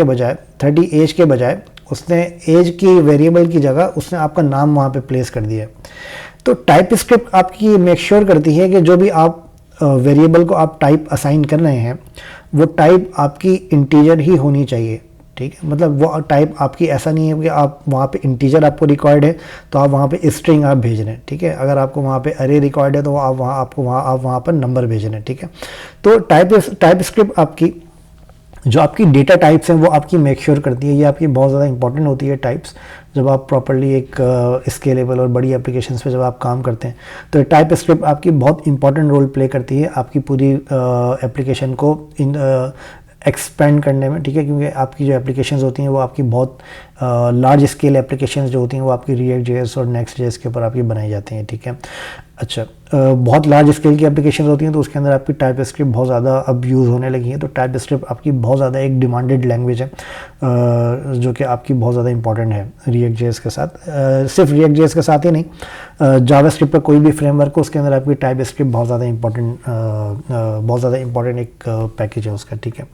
एज के बजाय उसने एज की वेरिएबल की जगह उसने आपका नाम वहाँ पे प्लेस कर दिया। तो टाइप स्क्रिप्ट आपकी मेक श्योर करती है कि जो भी आप वेरिएबल को आप टाइप असाइन कर रहे हैं वो टाइप आपकी इंटीजर ही होनी चाहिए, ठीक है। मतलब वो टाइप आपकी ऐसा नहीं है कि आप वहाँ पे इंटीजर आपको रिक्वायर्ड है तो आप वहाँ पे स्ट्रिंग आप भेज रहे हैं, ठीक है। अगर आपको वहाँ पे अरे रिक्वायर्ड है तो आप वहाँ पर नंबर भेज रहे हैं, ठीक है। तो टाइप स्क्रिप्ट आपकी जो आपकी डेटा टाइप्स हैं वो आपकी मेक श्योर करती है। ये आपकी बहुत ज़्यादा इंपॉर्टेंट होती है टाइप्स, जब आप प्रॉपर्ली एक स्केलेबल और बड़ी एप्लीकेशंस पे जब आप काम करते हैं तो टाइप स्क्रिप्ट आपकी बहुत इंपॉर्टेंट रोल प्ले करती है आपकी पूरी एप्लीकेशन को एक्सपेंड करने में, ठीक है। क्योंकि आपकी जो एप्लीकेशंस होती हैं वो आपकी बहुत लार्ज स्केल एप्लीकेशंस जो होती हैं वो आपकी रिएक्ट जेएस और नेक्स्ट जेएस के ऊपर आपकी बनाई जाती हैं, ठीक है। अच्छा, बहुत लार्ज स्केल की एप्लीकेशंस होती हैं तो उसके अंदर आपकी टाइप स्क्रिप्ट बहुत ज़्यादा अब यूज़ होने लगी है। तो टाइप स्क्रिप्ट आपकी बहुत ज़्यादा एक डिमांडेड लैंग्वेज है जो कि आपकी बहुत ज़्यादा इंपॉर्टेंट है रिएक्ट जेएस के साथ। सिर्फ रिएक्ट जेएस के साथ ही नहीं, जावास्क्रिप्ट का कोई भी फ्रेमवर्क हो उसके अंदर आपकी टाइप स्क्रिप्ट बहुत ज़्यादा इंपॉर्टेंट एक पैकेज है उसका, ठीक है।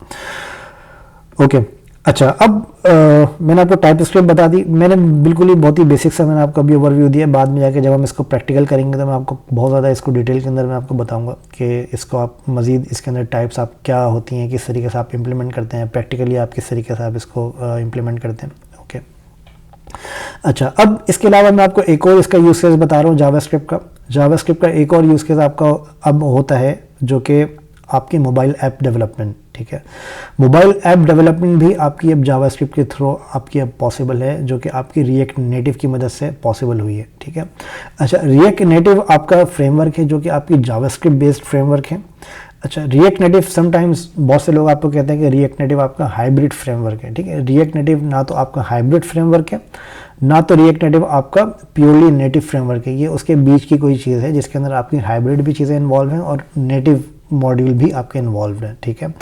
ओके, अच्छा, अब मैंने आपको टाइप स्क्रिप्ट बता दी, मैंने बिल्कुल ही बहुत ही बेसिक सा मैंने आपको अभी ओवरव्यू दिया। बाद में जाके जब हम इसको प्रैक्टिकल करेंगे तो मैं आपको बहुत ज़्यादा इसको डिटेल के अंदर मैं आपको बताऊंगा कि इसको आप मज़ीद इसके अंदर टाइप्स आप क्या होती हैं, किस तरीके से आप इम्प्लीमेंट करते हैं, प्रैक्टिकली आप किस तरीके से आप इसको इम्प्लीमेंट करते हैं। ओके, अच्छा, अब इसके अलावा मैं आपको एक और इसका यूज़ केस बता रहा हूँ जावास्क्रिप्ट का। जावास्क्रिप्ट का एक और यूज़ केस आपका अब होता है जो कि आपकी मोबाइल ऐप डेवलपमेंट, ठीक है। मोबाइल ऐप डेवलपमेंट भी आपकी अब जावास्क्रिप्ट के थ्रू आपकी अब पॉसिबल है, जो कि आपकी रिएक्ट नेटिव की मदद से पॉसिबल हुई है, ठीक है। अच्छा, रिएक्ट नेटिव आपका फ्रेमवर्क है जो कि आपकी जावास्क्रिप्ट बेस्ड फ्रेमवर्क है। अच्छा, रिएक्ट नेटिव समटाइम्स बहुत से लोग आपको कहते हैं कि रिएक्ट नेटिव आपका हाइब्रिड फ्रेमवर्क है, ठीक है। रिएक्ट नेटिव ना तो आपका हाइब्रिड फ्रेमवर्क है, ना तो रिएक्ट नेटिव आपका प्योरली नेटिव फ्रेमवर्क है। ये उसके बीच की कोई चीज़ है जिसके अंदर आपकी हाइब्रिड भी चीज़ें इन्वॉल्व हैं और नेटिव मॉड्यूल भी आपके इन्वॉल्व है, ठीक है।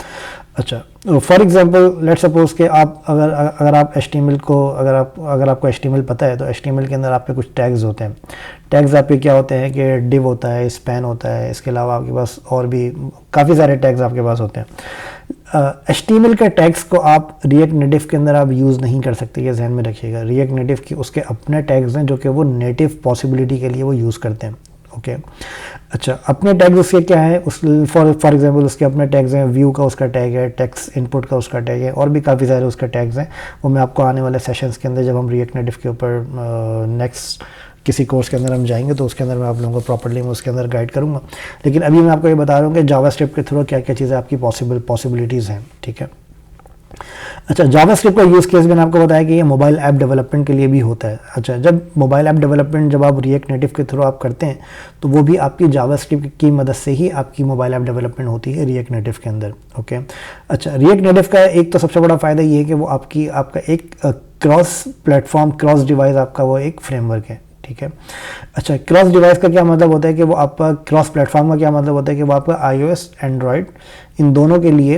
अच्छा, फॉर एग्जांपल लेट्स सपोज कि आप अगर आप HTML को अगर आपको HTML पता है तो HTML के अंदर आपके कुछ टैग्स होते हैं। टैग्स आपके क्या होते हैं कि डिव होता है, स्पैन होता है, इसके अलावा आपके पास और भी काफ़ी सारे टैग्स आपके पास होते हैं। HTML के टैग्स को आप रिएक्ट नेटिव के अंदर आप यूज़ नहीं कर सकते, ये ध्यान में रखिएगा। रिएक्ट नेटिव की उसके अपने टैग्स हैं जो कि वो नेटिव पॉसिबिलिटी के लिए वो यूज़ करते हैं, ओके। अच्छा, अपने टैग्स उसके क्या है, उस फॉर एग्जांपल उसके अपने टैग्स हैं, व्यू का उसका टैग है, टेक्स्ट इनपुट का उसका टैग है, और भी काफ़ी सारे उसके टैग्स हैं। वो मैं आपको आने वाले सेशंस के अंदर जब हम रिएक्ट नेटिव के ऊपर नेक्स्ट किसी कोर्स के अंदर हम जाएंगे तो उसके अंदर मैं आप लोगों को प्रॉपर्ली मैं उसके अंदर गाइड करूँगा। लेकिन अभी मैं आपको ये बता रहा हूँ कि जावास्क्रिप्ट के थ्रू क्या क्या चीज़ें आपकी पॉसिबिलिटीज़ हैं, ठीक है। अच्छा, जावास्क्रिप्ट का यूज़ केस मैंने आपको बताया कि ये मोबाइल ऐप डेवलपमेंट के लिए भी होता है। अच्छा, जब मोबाइल ऐप डेवलपमेंट जब आप रिएक्ट नेटिव के थ्रू आप करते हैं तो वो भी आपकी जावास्क्रिप्ट की मदद से ही आपकी मोबाइल ऐप डेवलपमेंट होती है रिएक्ट नेटिव के अंदर, ओके। अच्छा, रिएक्ट नेटिव का एक तो सबसे बड़ा फ़ायदा ये है कि वो आपका एक क्रॉस प्लेटफॉर्म क्रॉस डिवाइस आपका वो एक फ्रेमवर्क है, ठीक है। अच्छा, क्रॉस डिवाइस का क्या मतलब होता है कि वो आपका क्रॉस प्लेटफॉर्म का क्या मतलब होता है कि वो आपका iOS एंड्रॉयड इन दोनों के लिए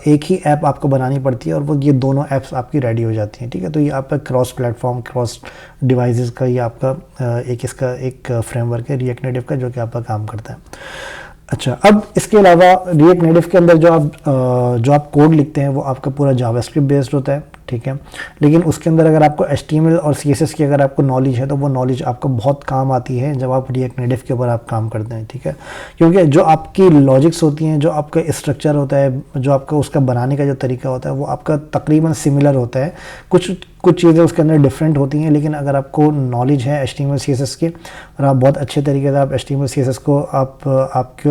एक ही ऐप आपको बनानी पड़ती है और वो ये दोनों ऐप्स आपकी रेडी हो जाती हैं, ठीक है। तो ये आपका क्रॉस प्लेटफॉर्म क्रॉस डिवाइसेस का ये आपका इसका एक फ्रेमवर्क है रिएक्ट नेटिव का, जो कि आपका काम करता है। अच्छा, अब इसके अलावा रिएक्ट नेटिव के अंदर जो आप कोड लिखते हैं वो आपका पूरा जावास्क्रिप्ट बेस्ड होता है, ठीक है। लेकिन उसके अंदर अगर आपको HTML और CSS की अगर आपको नॉलेज है तो वो नॉलेज आपको बहुत काम आती है जब आप रिएक्ट नेटिव के ऊपर आप काम करते हैं, ठीक है। क्योंकि जो आपकी लॉजिक्स होती हैं, जो आपका स्ट्रक्चर होता है, जो आपका उसका बनाने का जो तरीका होता है वो आपका तकरीबन सिमिलर होता है। कुछ चीज़ें उसके अंदर डिफरेंट होती हैं, लेकिन अगर आपको नॉलेज है HTML CSS की और आप बहुत अच्छे तरीके से आप HTML CSS को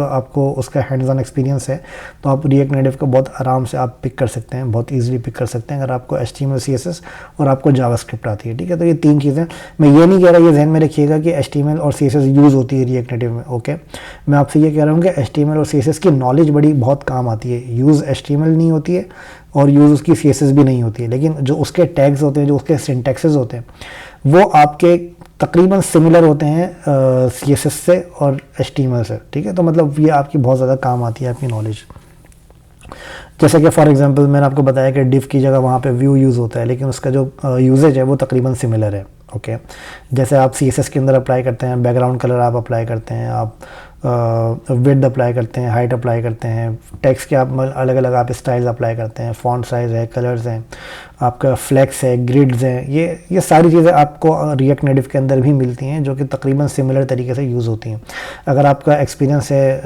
आपको उसका हैंड्स ऑन एक्सपीरियंस है तो आप रिएक्ट नेटिव को बहुत आराम से आप पिक कर सकते हैं, बहुत ईजिली पिक कर सकते हैं अगर आपको HTML CSS और आपको जावास्क्रिप्ट आती है, ठीक है। तो ये 3 चीज़ें, मैं ये नहीं कह रहा, ये ध्यान में रखिएगा कि HTML और CSS यूज़ होती है रिएक्ट नेटिव में, ओके। मैं आपसे ये कह रहा हूँ कि HTML और CSS की नॉलेज बहुत काम आती है। यूज़ HTML नहीं होती है और यूज़ उसकी CSS भी नहीं होती है, लेकिन जो उसके टैग्स होते हैं, जो उसके सिंटैक्सेस होते हैं, वो आपके तकरीबन सिमिलर होते हैं CSS से और HTML से, ठीक है। तो मतलब ये आपकी बहुत ज़्यादा काम आती है आपकी नॉलेज। जैसे कि फॉर एग्जांपल मैंने आपको बताया कि डिव की जगह वहाँ पे व्यू यूज़ होता है, लेकिन उसका जो यूजेज है वो तकरीबन सिमिलर है, ओके। जैसे आप CSS के अंदर अप्लाई करते हैं, बैकग्राउंड कलर आप अप्लाई करते हैं, आप विड्थ अप्लाई करते हैं, हाइट अप्लाई करते हैं, टेक्स्ट के आप अलग अलग आप स्टाइल्स अप्लाई करते हैं, फॉन्ट साइज़ है, कलर्स हैं, आपका फ्लेक्स है, ग्रिड्स हैं, ये सारी चीज़ें आपको रिएक्ट नेटिव के अंदर भी मिलती हैं, जो कि तकरीबन सिमिलर तरीके से यूज़ होती हैं। अगर आपका एक्सपीरियंस है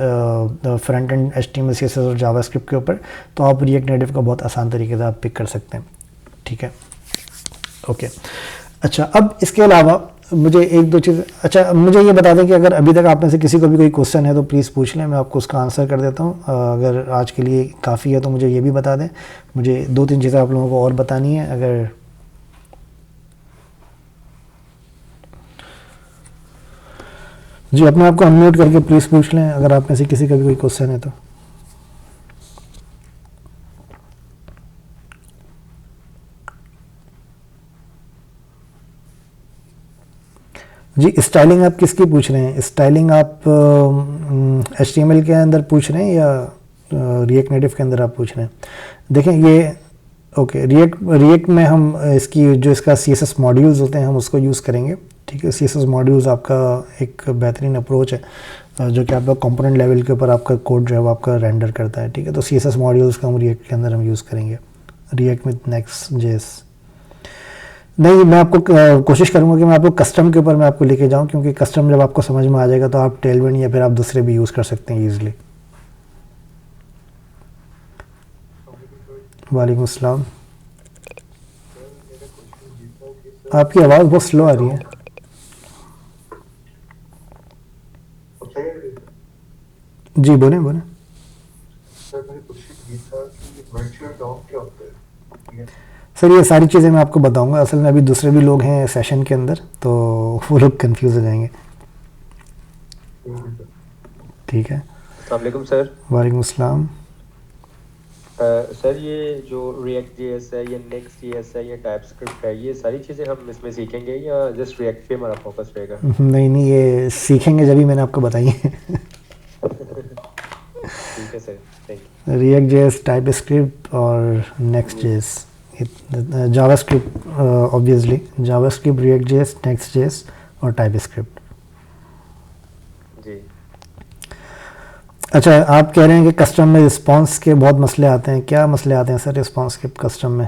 फ्रंट एंड HTML CSS और जावास्क्रिप्ट के ऊपर, तो आप रिएक्ट नेटिव को बहुत आसान तरीके से आप पिक कर सकते हैं, ठीक है, ओके। अच्छा, अब इसके अलावा मुझे एक दो चीज़, अच्छा मुझे ये बता दें कि अगर अभी तक आप में से किसी को भी कोई क्वेश्चन है तो प्लीज़ पूछ लें, मैं आपको उसका आंसर कर देता हूँ। अगर आज के लिए काफ़ी है तो मुझे ये भी बता दें। मुझे 2-3 चीज़ें आप लोगों को और बतानी है। अगर जी, अपने आप को अनम्यूट करके प्लीज़ पूछ लें अगर आप में से किसी का भी कोई क्वेश्चन है तो। जी, स्टाइलिंग आप किसकी पूछ रहे हैं? स्टाइलिंग आप HTML के अंदर पूछ रहे हैं या रिएक्ट नेटिव के अंदर आप पूछ रहे हैं? देखें ये ओके, रिएक्ट में हम इसका CSS मॉड्यूल्स होते हैं, हम उसको यूज़ करेंगे, ठीक है। CSS मॉड्यूल्स आपका एक बेहतरीन अप्रोच है जो कि आपका कंपोनेंट लेवल के ऊपर आपका कोड जो है वो आपका रेंडर करता है, ठीक है। तो CSS मॉड्यूल्स का हम रिएक्ट के अंदर हम यूज़ करेंगे, रिएक्ट विद Next.js। नहीं, मैं आपको कोशिश करूंगा कि मैं आपको कस्टम के ऊपर मैं आपको लेके जाऊं, क्योंकि कस्टम जब आपको समझ में आ जाएगा तो आप टेलविंड या फिर आप दूसरे भी यूज़ कर सकते हैं ईजिली। वालेकुम अस्सलाम। आपकी आवाज़ बहुत स्लो आ रही है। जी बोलें बोलें। सर ये सारी चीज़ें मैं आपको बताऊंगा, असल में अभी दूसरे भी लोग हैं सेशन के अंदर तो वो लोग कंफ्यूज हो जाएंगे, ठीक है। अस्सलाम वालेकुम सर। वालेकुम अस्सलाम। सर ये जो रिएक्ट JS है, ये Next.js है, ये टाइपस्क्रिप्ट है, ये सारी चीज़ें हम इसमें सीखेंगे या जस्ट रिएक्ट पे हमारा फोकस रहेगा? नहीं, ये सीखेंगे जब ही मैंने आपको बताई है। ठीक है sir, thank you. React JS, TypeScript और Next.js, JavaScript obviously, JavaScript, react JS, Next.js और टाइपस्क्रिप्ट। जी। अच्छा, आप कह रहे हैं कि कस्टम में रिस्पांस के बहुत मसले आते हैं। क्या मसले आते हैं सर रिस्पांस के कस्टम में?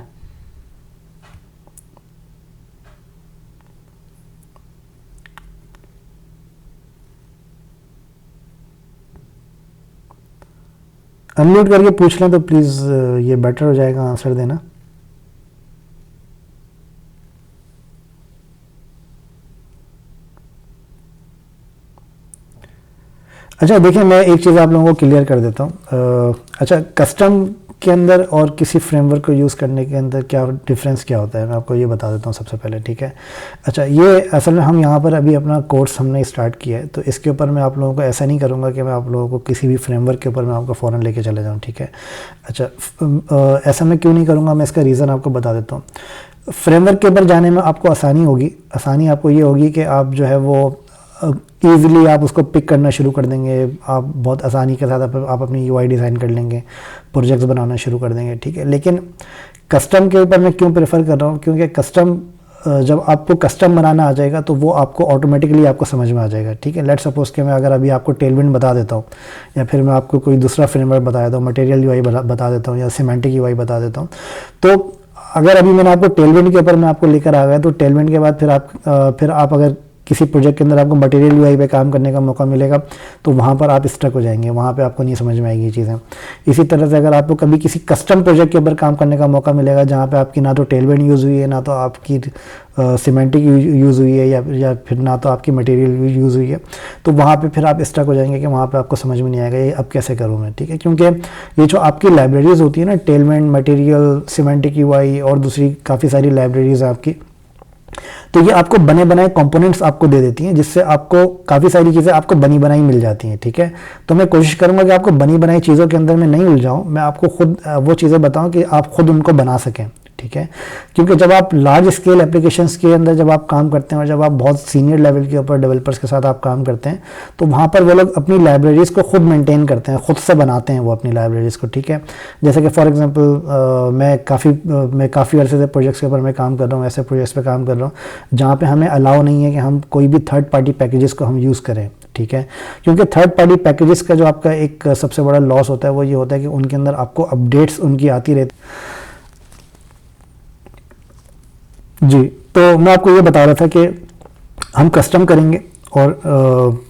अनम्यूट करके पूछ लें तो प्लीज़ ये बेटर हो जाएगा आंसर देना। अच्छा देखिए, मैं एक चीज़ आप लोगों को क्लियर कर देता हूँ। अच्छा, कस्टम के अंदर और किसी फ्रेमवर्क को यूज़ करने के अंदर क्या डिफरेंस क्या होता है, मैं आपको ये बता देता हूँ सबसे पहले, ठीक है। अच्छा, ये असल में हम यहाँ पर अभी अपना कोर्स हमने स्टार्ट किया है, तो इसके ऊपर मैं आप लोगों को ऐसा नहीं करूँगा कि मैं आप लोगों को किसी भी फ्रेमवर्क के ऊपर मैं आपको फ़ौरन लेके चले जाऊँ, ठीक है। अच्छा, ऐसा मैं क्यों नहीं करूँगा, मैं इसका रीज़न आपको बता देता हूँ। फ्रेमवर्क के ऊपर जाने में आपको आसानी होगी। आसानी आपको ये होगी कि आप जो है वो ईज़िली आप उसको पिक करना शुरू कर देंगे। आप बहुत आसानी के साथ आप अपनी यूआई डिज़ाइन कर लेंगे, प्रोजेक्ट्स बनाना शुरू कर देंगे, ठीक है। लेकिन कस्टम के ऊपर मैं क्यों प्रेफर कर रहा हूँ, क्योंकि कस्टम जब आपको कस्टम बनाना आ जाएगा तो वो आपको ऑटोमेटिकली आपको समझ में आ जाएगा, ठीक है। लेट्स सपोज कि मैं अगर अभी आपको टेलविंड बता देता हूँ, या फिर मैं आपको कोई दूसरा फ्रेमवर्क बता देता हूँ, मटेरियल यूआई बता देता हूँ, या सिमेंटिक यूआई बता देता हूँ, तो अगर अभी मैंने आपको टेलविंड के ऊपर मैं आपको लेकर आ गया, तो टेलविंड के बाद फिर आप अगर किसी प्रोजेक्ट के अंदर आपको मटेरियल यूआई पे काम करने का मौका मिलेगा तो वहाँ पर आप स्टक हो जाएंगे, वहाँ पे आपको नहीं समझ में आएगी ये चीज़ें। इसी तरह से अगर आपको कभी किसी कस्टम प्रोजेक्ट के ऊपर काम करने का मौका मिलेगा जहाँ पे आपकी ना तो टेलविंड यूज़ हुई है, ना तो आपकी सीमेंटिक यूज़ हुई है, या फिर ना तो आपकी मटेरियल यूज़ हुई है, तो वहाँ पे फिर आप स्टक हो जाएंगे कि वहाँ पे आपको समझ में नहीं आएगा ये अब कैसे करूँ मैं, ठीक है। क्योंकि ये जो आपकी लाइब्रेरीज़ होती है ना, टेलविंड, मटेरियल, सीमेंटिक यूआई और दूसरी काफ़ी सारी लाइब्रेरीज़ हैं आपकी, तो ये आपको बने बनाए कंपोनेंट्स आपको दे देती हैं, जिससे आपको काफ़ी सारी चीज़ें आपको बनी बनाई मिल जाती हैं, ठीक है। तो मैं कोशिश करूँगा कि आपको बनी बनाई चीज़ों के अंदर मैं नहीं उलझाऊँ, मैं आपको खुद वो चीज़ें बताऊँ कि आप खुद उनको बना सकें, ठीक है। क्योंकि जब आप लार्ज स्केल एप्लीकेशंस के अंदर जब आप काम करते हैं और जब आप बहुत सीनियर लेवल के ऊपर डेवलपर्स के साथ आप काम करते हैं, तो वहाँ पर वो लोग अपनी लाइब्रेरीज़ को खुद मेंटेन करते हैं, खुद से बनाते हैं वो अपनी लाइब्रेरीज़ को, ठीक है। जैसे कि फॉर एग्जांपल मैं काफ़ी अर्से से प्रोजेक्ट्स के ऊपर मैं काम कर रहा हूँ, ऐसे प्रोजेक्ट्स पे काम कर रहा हूँ जहाँ पे हमें अलाउ नहीं है कि हम कोई भी थर्ड पार्टी पैकेजेस को हम यूज़ करें, ठीक है। क्योंकि थर्ड पार्टी पैकेजेस का जो आपका एक सबसे बड़ा लॉस होता है वो ये होता है कि उनके अंदर आपको अपडेट्स उनकी आती रहती जी। तो मैं आपको ये बता रहा था कि हम कस्टम करेंगे और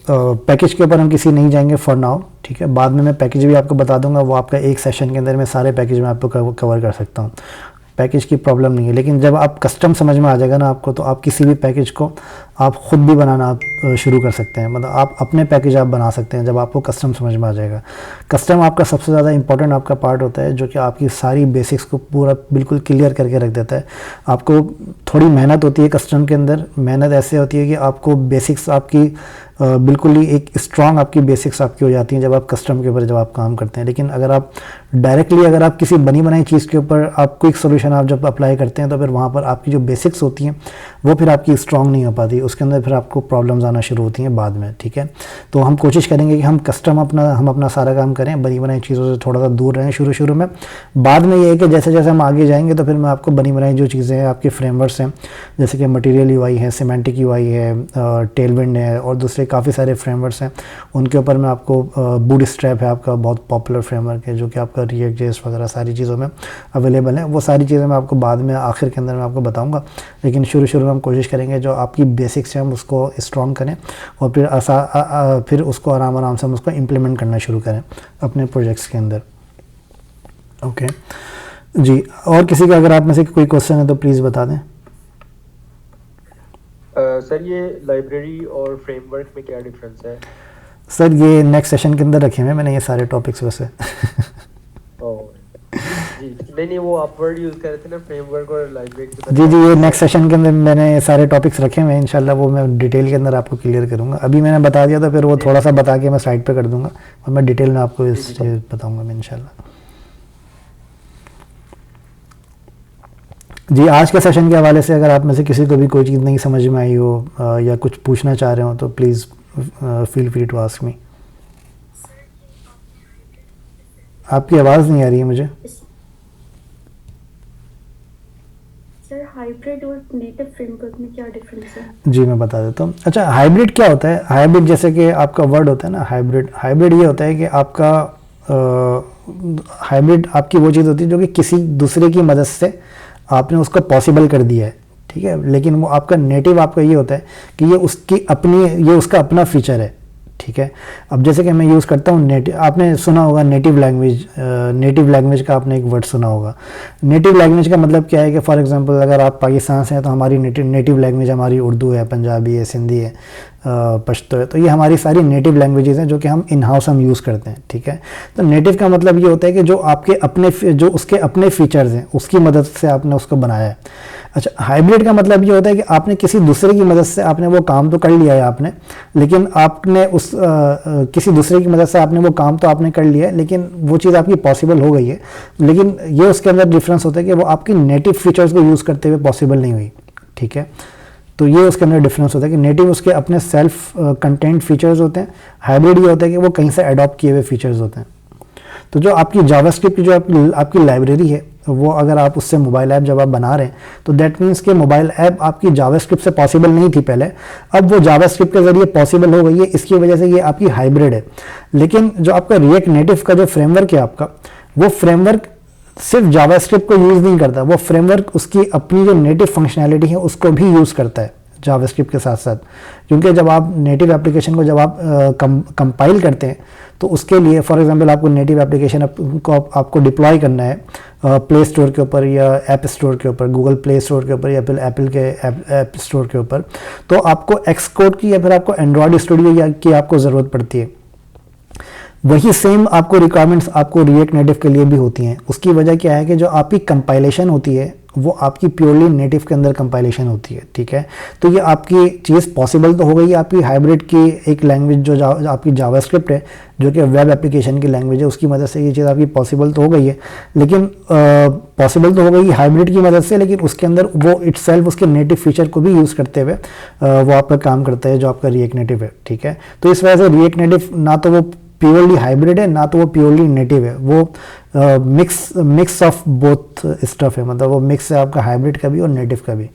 पैकेज के ऊपर हम किसी नहीं जाएंगे फॉर नाउ, ठीक है। बाद में मैं पैकेज भी आपको बता दूंगा, वो आपका एक सेशन के अंदर मैं सारे पैकेज में आपको कवर कर सकता हूँ, पैकेज की प्रॉब्लम नहीं है। लेकिन जब आप कस्टम समझ में आ जाएगा ना आपको, तो आप किसी भी पैकेज को आप खुद भी बनाना आप शुरू कर सकते हैं, मतलब आप अपने पैकेज आप बना सकते हैं जब आपको कस्टम समझ में आ जाएगा। कस्टम आपका सबसे ज़्यादा इंपॉर्टेंट आपका पार्ट होता है, जो कि आपकी सारी बेसिक्स को पूरा बिल्कुल क्लियर करके रख देता है। आपको थोड़ी मेहनत होती है कस्टम के अंदर, मेहनत ऐसे होती है कि आपको बेसिक्स आपकी बिल्कुल ही एक स्ट्रॉन्ग आपकी बेसिक्स आपकी हो जाती हैं जब आप कस्टम के ऊपर जब आप काम करते हैं। लेकिन अगर आप डायरेक्टली अगर आप किसी बनी बनाई चीज़ के ऊपर आप क्विक सोल्यूशन आप जब अप्लाई करते हैं, तो फिर वहाँ पर आपकी जो बेसिक्स होती हैं वो फिर आपकी स्ट्रॉन्ग नहीं हो पाती, उसके अंदर फिर आपको प्रॉब्लम्स आना शुरू होती हैं बाद में, ठीक है। तो हम कोशिश करेंगे कि हम कस्टम हम अपना सारा काम करें, बनी बनाई चीज़ों से थोड़ा सा दूर रहें शुरू में। बाद में ये है कि जैसे जैसे हम आगे जाएंगे तो फिर मैं आपको बनी बनाई जो चीज़ें हैं, आपके फ्रेमवर्क्स हैं, जैसे कि मटेरियल यूआई है, सिमेंटिक यूआई है, टेलविंड है और दूसरे काफ़ी सारे फ्रेमवर्क्स हैं, उनके ऊपर मैं आपको बूटस्ट्रैप है आपका बहुत पॉपुलर फ्रेमवर्क है, जो कि आपका रिएक्ट जेएस वगैरह सारी चीज़ों में अवेलेबल है। वो सारी चीज़ें मैं आपको बाद में आखिर के अंदर मैं आपको बताऊंगा। लेकिन शुरू में हम कोशिश करेंगे जो आपकी बेसिक्स हैं हम उसको स्ट्रॉन्ग करें और फिर उसको आराम से हम उसको इम्प्लीमेंट करना शुरू करें अपने प्रोजेक्ट्स के अंदर। ओके जी, और किसी का अगर आप में से कोई क्वेश्चन है तो प्लीज़ बता दें। सर ये लाइब्रेरी और फ्रेमवर्क में क्या डिफरेंस है? सर ये नेक्स्ट सेशन के अंदर रखे हुए मैंने ये सारे टॉपिक्स वैसे जी नहीं वो आप वर्ड यूज़ कर रहे थे ना, फ्रेमवर्क और लाइब्रेरी। जी ये नेक्स्ट सेशन के अंदर मैंने सारे टॉपिक्स रखे हुए हैं, इंशाल्लाह वो मैं डिटेल के अंदर आपको क्लियर करूंगा। अभी मैंने बता दिया तो फिर वो थोड़ा सा बता के मैं साइड पे कर दूंगा और मैं डिटेल में आपको इस बताऊँगा मैं इंशाल्लाह। जी आज के सेशन के हवाले से अगर आप में से किसी को भी कोई चीज़ नहीं समझ में आई हो या कुछ पूछना चाह रहे हो तो please feel free to ask me. आपकी आवाज़ नहीं आ रही है मुझे। सर हाइब्रिड और नेटिव फ्रेमवर्क में क्या डिफरेंस है? जी मैं बता देता हूँ। अच्छा हाइब्रिड क्या होता है? हाइब्रिड जैसे कि आपका वर्ड होता है ना हाइब्रिड ये होता है कि आपका हाइब्रिड आपकी वो चीज़ होती है जो कि किसी दूसरे की मदद से आपने उसको पॉसिबल कर दिया है, ठीक है। लेकिन वो आपका नेटिव आपका ये होता है कि ये उसका अपना फीचर है, ठीक है। अब जैसे कि मैं यूज़ करता हूँ नेटिव, आपने सुना होगा नेटिव लैंग्वेज का आपने एक वर्ड सुना होगा। नेटिव लैंग्वेज का मतलब क्या है कि फॉर एग्जांपल अगर आप पाकिस्तान से हैं तो हमारी नेटिव लैंग्वेज हमारी उर्दू है, पंजाबी है, सिंधी है, पश्तो है, तो ये हमारी सारी नेटिव लैंग्वेजेस हैं जो कि हम इन हाउस हम यूज़ करते हैं, ठीक है। तो नेटिव का मतलब ये होता है कि जो उसके अपने फीचर्स हैं उसकी मदद से आपने उसको बनाया है। अच्छा, हाइब्रिड का मतलब ये होता है कि आपने किसी दूसरे की मदद से आपने वो काम तो कर लिया है आपने, लेकिन आपने उस किसी दूसरे की मदद से आपने वो काम तो आपने कर लिया है, लेकिन वो चीज़ आपकी पॉसिबल हो गई है, लेकिन ये उसके अंदर डिफरेंस होता है कि वो आपकी नेटिव फीचर्स को यूज़ करते हुए पॉसिबल नहीं हुई, ठीक है। तो ये उसके अंदर डिफरेंस होता है कि नेटिव उसके अपने सेल्फ कंटेंट फीचर्स होते हैं, हाइब्रिड ये होता है कि वो कहीं से अडॉप्ट किए हुए फीचर्स होते हैं। तो जो आपकी जावास्क्रिप्ट की जो आपकी लाइब्रेरी है, वो अगर आप उससे मोबाइल ऐप जब आप बना रहे हैं, तो दैट मीन्स कि मोबाइल ऐप आपकी जावास्क्रिप्ट से पॉसिबल नहीं थी पहले, अब वो जावास्क्रिप्ट के जरिए पॉसिबल हो गई है, इसकी वजह से ये आपकी हाइब्रिड है। लेकिन जो आपका रिएक्ट नेटिव का जो फ्रेमवर्क है आपका, वो फ्रेमवर्क सिर्फ जावास्क्रिप्ट को यूज़ नहीं करता, वो फ्रेमवर्क उसकी अपनी जो नेटिव फंक्शनैलिटी है उसको भी यूज़ करता है जावास्क्रिप्ट के साथ साथ। क्योंकि जब आप नेटिव एप्लीकेशन को जब आप कंपाइल करते हैं, तो उसके लिए फॉर एग्जांपल आपको नेटिव एप्लीकेशन को आपको डिप्लॉय करना है प्ले स्टोर के ऊपर या ऐप स्टोर के ऊपर, गूगल प्ले स्टोर के ऊपर या फिर एप्पल के ऐप स्टोर के ऊपर, तो आपको एक्सकोड की या फिर आपको एंड्रॉयड स्टूडियो की आपको ज़रूरत पड़ती है। वही सेम आपको रिक्वायरमेंट्स आपको रिएक्ट नेटिव के लिए भी होती हैं। उसकी वजह क्या है कि जो आपकी कंपाइलेशन होती है वो आपकी प्योरली नेटिव के अंदर कंपाइलेशन होती है, ठीक है। तो ये आपकी चीज़ पॉसिबल तो हो गई, आपकी हाइब्रिड की एक लैंग्वेज जो आपकी जावास्क्रिप्ट है, जो कि वेब एप्लीकेशन की लैंग्वेज है, उसकी मदद से ये चीज़ आपकी पॉसिबल तो हो गई है, लेकिन पॉसिबल तो हो गई हाइब्रिड की मदद से, लेकिन उसके अंदर वो इटसेल्फ उसके नेटिव फीचर को भी यूज़ करते हुए वो आपका काम करता है जो आपका रिएक्ट नेटिव है, ठीक है। तो इस वजह से रिएक्ट नेटिव ना तो वो प्योरली हाइब्रिड है, ना तो वो प्योरली नेटिव है, वो मिक्स ऑफ बोथ स्टफ है, मतलब वो मिक्स है आपका हाइब्रिड का भी और नेटिव का भी।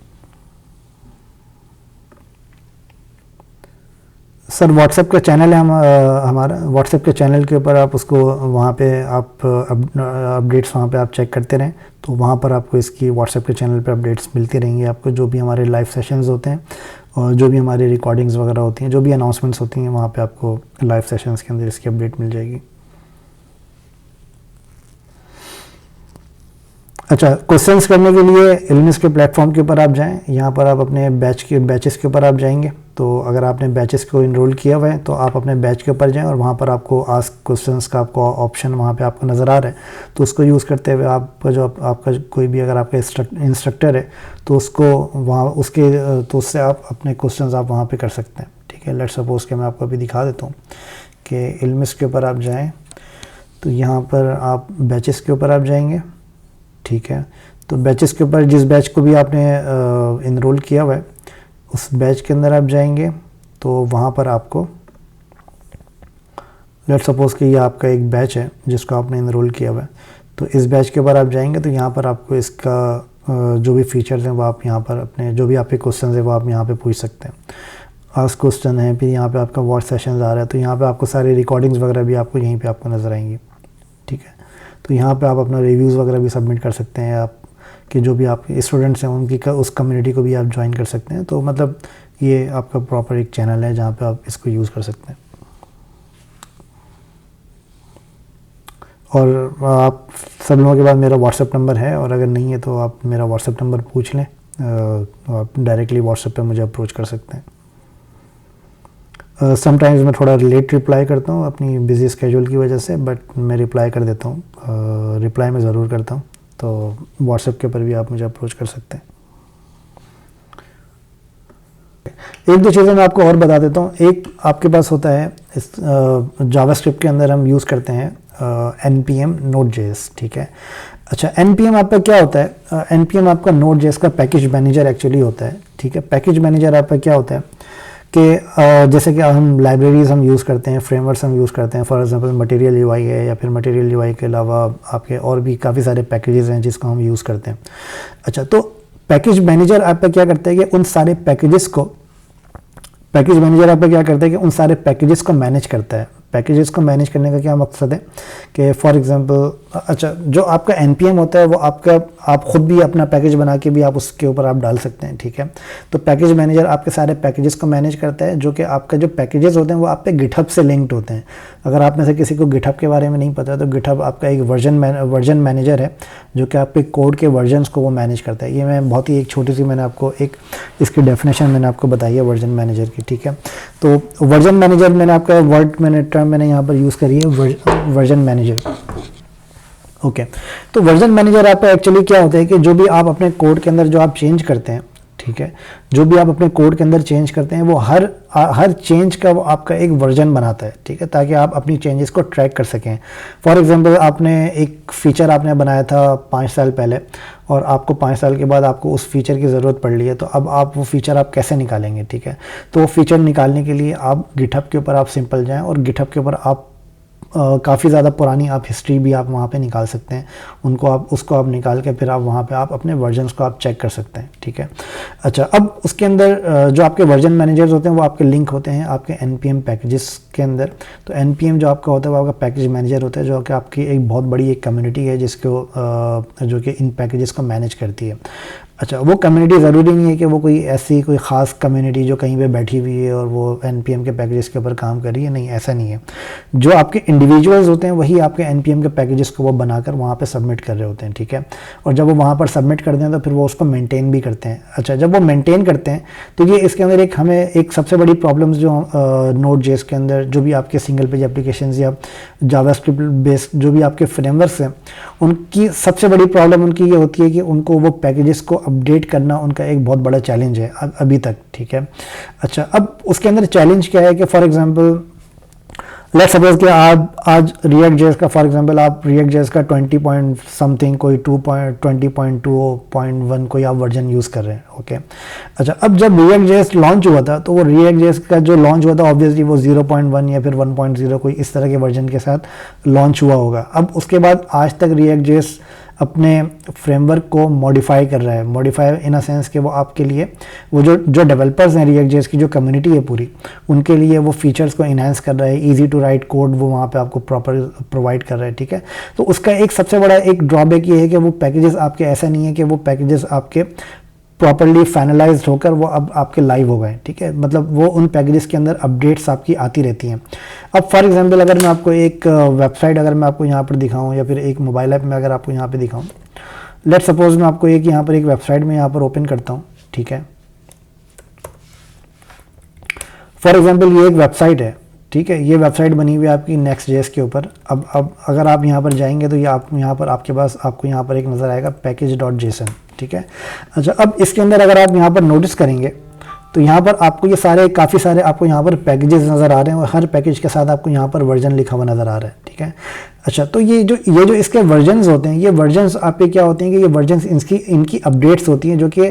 सर व्हाट्सएप का चैनल है हमारा, व्हाट्सएप के चैनल के ऊपर आप उसको वहाँ पे आप अपडेट्स वहाँ पे आप चेक करते रहें, तो वहाँ पर आपको इसकी व्हाट्सएप के चैनल पे अपडेट्स मिलती रहेंगी आपको, जो भी हमारे लाइव सेशंस होते हैं और जो भी हमारी रिकॉर्डिंग्स वगैरह होती हैं, जो भी अनाउंसमेंट्स होती हैं, वहाँ पे आपको लाइव सेशंस के अंदर इसकी अपडेट मिल जाएगी। अच्छा, क्वेश्चंस करने के लिए इल्मिस के प्लेटफॉर्म के ऊपर आप जाएं, यहाँ पर आप अपने बैचेस के ऊपर आप जाएंगे, तो अगर आपने बैचेस को इनरोल किया हुआ है तो आप अपने बैच के ऊपर जाएं और वहाँ पर आपको आस्क क्वेश्चंस का आपको ऑप्शन वहाँ पे आपको नज़र आ रहा है, तो उसको यूज़ करते हुए आपका जो आपका कोई भी अगर आपका इंस्ट्रक्टर है तो उसको वहाँ तो उससे आप अपने क्वेश्चंस आप वहाँ पे कर सकते हैं, ठीक है। लेट्स सपोज के मैं आपको अभी दिखा देता हूँ कि इल्मिस के ऊपर आप जाएँ, तो यहाँ पर आप बैचेस के ऊपर आप जाएंगे, ठीक है। तो बैचेस के ऊपर जिस बैच को भी आपने इनरोल किया हुआ है, उस बैच के अंदर आप जाएंगे, तो वहाँ पर आपको लेट्स सपोज कि ये आपका एक बैच है जिसको आपने इनरोल किया हुआ है, तो इस बैच के ऊपर आप जाएंगे, तो यहाँ पर आपको इसका जो भी फीचर्स हैं वो आप यहाँ पर अपने जो भी आपके क्वेश्चन है वो आप यहाँ पे पूछ सकते हैं। आस्क क्वेश्चन है, फिर यहाँ पे आपका व्हाट सेशंस आ रहा है, तो यहाँ पे आपको सारी रिकॉर्डिंग्स वगैरह भी आपको यहीं पे आपको नज़र आएंगी, ठीक है। तो यहाँ पे आप अपना रिव्यूज़ वगैरह भी सबमिट कर सकते हैं, आप कि जो भी आप स्टूडेंट्स हैं उनकी उस कम्युनिटी को भी आप ज्वाइन कर सकते हैं। तो मतलब ये आपका प्रॉपर एक चैनल है जहाँ पे आप इसको यूज़ कर सकते हैं। और आप सब लोगों के पास मेरा व्हाट्सएप नंबर है, और अगर नहीं है तो आप मेरा व्हाट्सएप नंबर पूछ लें, तो आप डायरेक्टली व्हाट्सएप पे मुझे अप्रोच कर सकते हैं। समटाइम्स मैं थोड़ा लेट रिप्लाई करता हूँ अपनी बिजी स्केड्यूल की वजह से, बट मैं रिप्लाई कर देता हूँ, रिप्लाई मैं ज़रूर करता हूँ, तो व्हाट्सएप के ऊपर भी आप मुझे अप्रोच कर सकते हैं। एक दो चीज़ें मैं आपको और बता देता हूँ। एक आपके पास होता है इस जावास्क्रिप्ट के अंदर हम यूज़ करते हैं npm node.js, ठीक है। अच्छा, npm आपका क्या होता है? npm आपका node.js का पैकेज मैनेजर एक्चुअली होता है, ठीक है। पैकेज मैनेजर आपका क्या होता है कि जैसे कि हम लाइब्रेरीज हम यूज़ करते हैं, फ्रेमवर्क्स हम यूज़ करते हैं, फॉर एग्जांपल मटेरियल यूआई है, या फिर मटेरियल यूआई के अलावा आपके और भी काफ़ी सारे पैकेजेस हैं जिसको हम यूज़ करते हैं। अच्छा, तो पैकेज मैनेजर आपका क्या करता है कि उन सारे पैकेजेस को मैनेज करता है। पैकेजेस को मैनेज करने का क्या मकसद है कि फॉर एग्जांपल, अच्छा, जो आपका npm होता है वो आप खुद भी अपना पैकेज बना के भी आप उसके ऊपर आप डाल सकते हैं, ठीक है। तो पैकेज मैनेजर आपके सारे पैकेजेस को मैनेज करता है, जो कि आपका जो पैकेजेस होते हैं वो आप पे गिटहब से लिंक्ड होते हैं। अगर आप में से किसी को गिटहब के बारे में नहीं पता तो गिटहब आपका एक वर्जन मैनेजर है जो कि आपके कोड के वर्जन्स को वो मैनेज करता है। ये मैं बहुत ही एक छोटी सी मैंने आपको एक इसकी डेफिनेशन मैंने आपको बताई है वर्जन मैनेजर की, ठीक है। तो वर्जन मैनेजर मैंने आपका वर्ड मैंने यहाँ पर यूज़ करी है वर्जन मैनेजर। ओके तो वर्जन मैनेजर ऐप एक्चुअली क्या होता है कि जो भी आप अपने कोड के अंदर जो आप चेंज करते हैं, ठीक है, जो भी आप अपने कोड के अंदर चेंज करते हैं वो हर चेंज का वो आपका एक वर्जन बनाता है, ठीक है, ताकि आप अपनी चेंजेस को ट्रैक कर सकें। फॉर एग्जांपल आपने एक फ़ीचर आपने बनाया था 5 साल पहले और आपको 5 साल के बाद आपको उस फीचर की ज़रूरत पड़ रही है, तो अब आप वो फ़ीचर आप कैसे निकालेंगे, ठीक है। तो वो फ़ीचर निकालने के लिए आप गिटहब के ऊपर आप सिंपल जाएँ और गिटहब के ऊपर आप काफ़ी ज़्यादा पुरानी आप हिस्ट्री भी आप वहाँ पे निकाल सकते हैं, उसको आप निकाल के फिर आप वहाँ पे आप अपने वर्जन्स को आप चेक कर सकते हैं, ठीक है। अच्छा, अब उसके अंदर जो आपके वर्जन मैनेजर्स होते हैं वो आपके लिंक होते हैं आपके npm पैकेजेस के अंदर। तो npm जो आपका होता है वो आपका पैकेज मैनेजर होता है, जो कि आपकी एक बहुत बड़ी एक कम्युनिटी है जिसको जो कि इन पैकेजेस को मैनेज करती है। अच्छा, वो कम्युनिटी ज़रूरी नहीं है कि वो कोई ख़ास कम्युनिटी जो कहीं पे बैठी हुई है और वो npm के पैकेजेस के ऊपर काम कर रही है, नहीं, ऐसा नहीं है। जो आपके इंडिविजुअल्स होते हैं वही आपके npm के पैकेजेस को वो बनाकर वहाँ पे सबमिट कर रहे होते हैं, ठीक है। और जब वो वहाँ पर सबमिट करते हैं तो फिर वो उसको मेंटेन भी करते हैं। अच्छा, जब वो मेंटेन करते हैं तो ये इसके अंदर हमें एक सबसे बड़ी प्रॉब्लम्स जो Node.js के अंदर जो भी आपके सिंगल पेज एप्लीकेशंस या जावास्क्रिप्ट बेस्ड जो भी आपके फ्रेमवर्क्स हैं, उनकी सबसे बड़ी प्रॉब्लम उनकी ये होती है कि उनको वो पैकेजेस को अपडेट करना उनका एक बहुत बड़ा चैलेंज है अभी तक, ठीक है। अच्छा, अब उसके अंदर चैलेंज क्या है कि फॉर एग्जांपल लेट्स सपोज कि आप आज React.js का फॉर एग्जांपल आप React.js का 20 पॉइंट समथिंग कोई 20.2.1 कोई आप वर्जन यूज़ कर रहे हैं, ओके। अच्छा, अब जब React.js लॉन्च हुआ था तो वो React.js का जो लॉन्च हुआ था ऑब्वियसली वो 0.1 या फिर 1.0 कोई इस तरह के वर्जन के साथ लॉन्च हुआ होगा। अब उसके बाद आज तक React.js अपने फ्रेमवर्क को मॉडिफाई कर रहा है, मॉडिफाई इन अ सेंस कि वो आपके लिए वो जो डेवलपर्स हैं React.js की जो कम्युनिटी है पूरी, उनके लिए वो फीचर्स को इन्हांस कर रहा है, इजी टू राइट कोड वो वहाँ पे आपको प्रॉपर प्रोवाइड कर रहा है, ठीक है। तो उसका एक सबसे बड़ा एक ड्रॉबैक ये है कि वो पैकेजेस आपके ऐसा नहीं है कि वो पैकेजेस आपके प्रॉपरली फाइनलाइज्ड होकर वो अब आपके लाइव हो गए, ठीक है। मतलब वो उन पैकेजेस के अंदर अपडेट्स आपकी आती रहती हैं। अब फॉर एग्जांपल अगर मैं आपको एक वेबसाइट अगर मैं आपको यहाँ पर दिखाऊं या फिर एक मोबाइल ऐप में अगर आपको यहाँ पे दिखाऊं, लेट्स सपोज मैं आपको एक यहाँ पर एक वेबसाइट में यहाँ पर ओपन करता हूँ, ठीक है। फॉर एग्जाम्पल ये एक वेबसाइट है, ठीक है, ये वेबसाइट बनी हुई है आपकी Next.js के ऊपर। अब अगर आप यहाँ पर जाएंगे तो ये आप यहाँ पर आपके पास आपको यहाँ पर एक नज़र आएगा package.json, ठीक है। अच्छा, अब इसके अंदर अगर आप यहाँ पर नोटिस करेंगे तो यहाँ पर आपको ये काफ़ी सारे आपको यहाँ पर पैकेजेस नज़र आ रहे हैं और हर पैकेज के साथ आपको यहाँ पर वर्जन लिखा हुआ नज़र आ रहा है, ठीक है। अच्छा, तो ये जो इसके वर्जन्स होते हैं, ये वर्जन्स आपके क्या होते हैं कि ये वर्जन्स इनकी अपडेट्स होती हैं, जो कि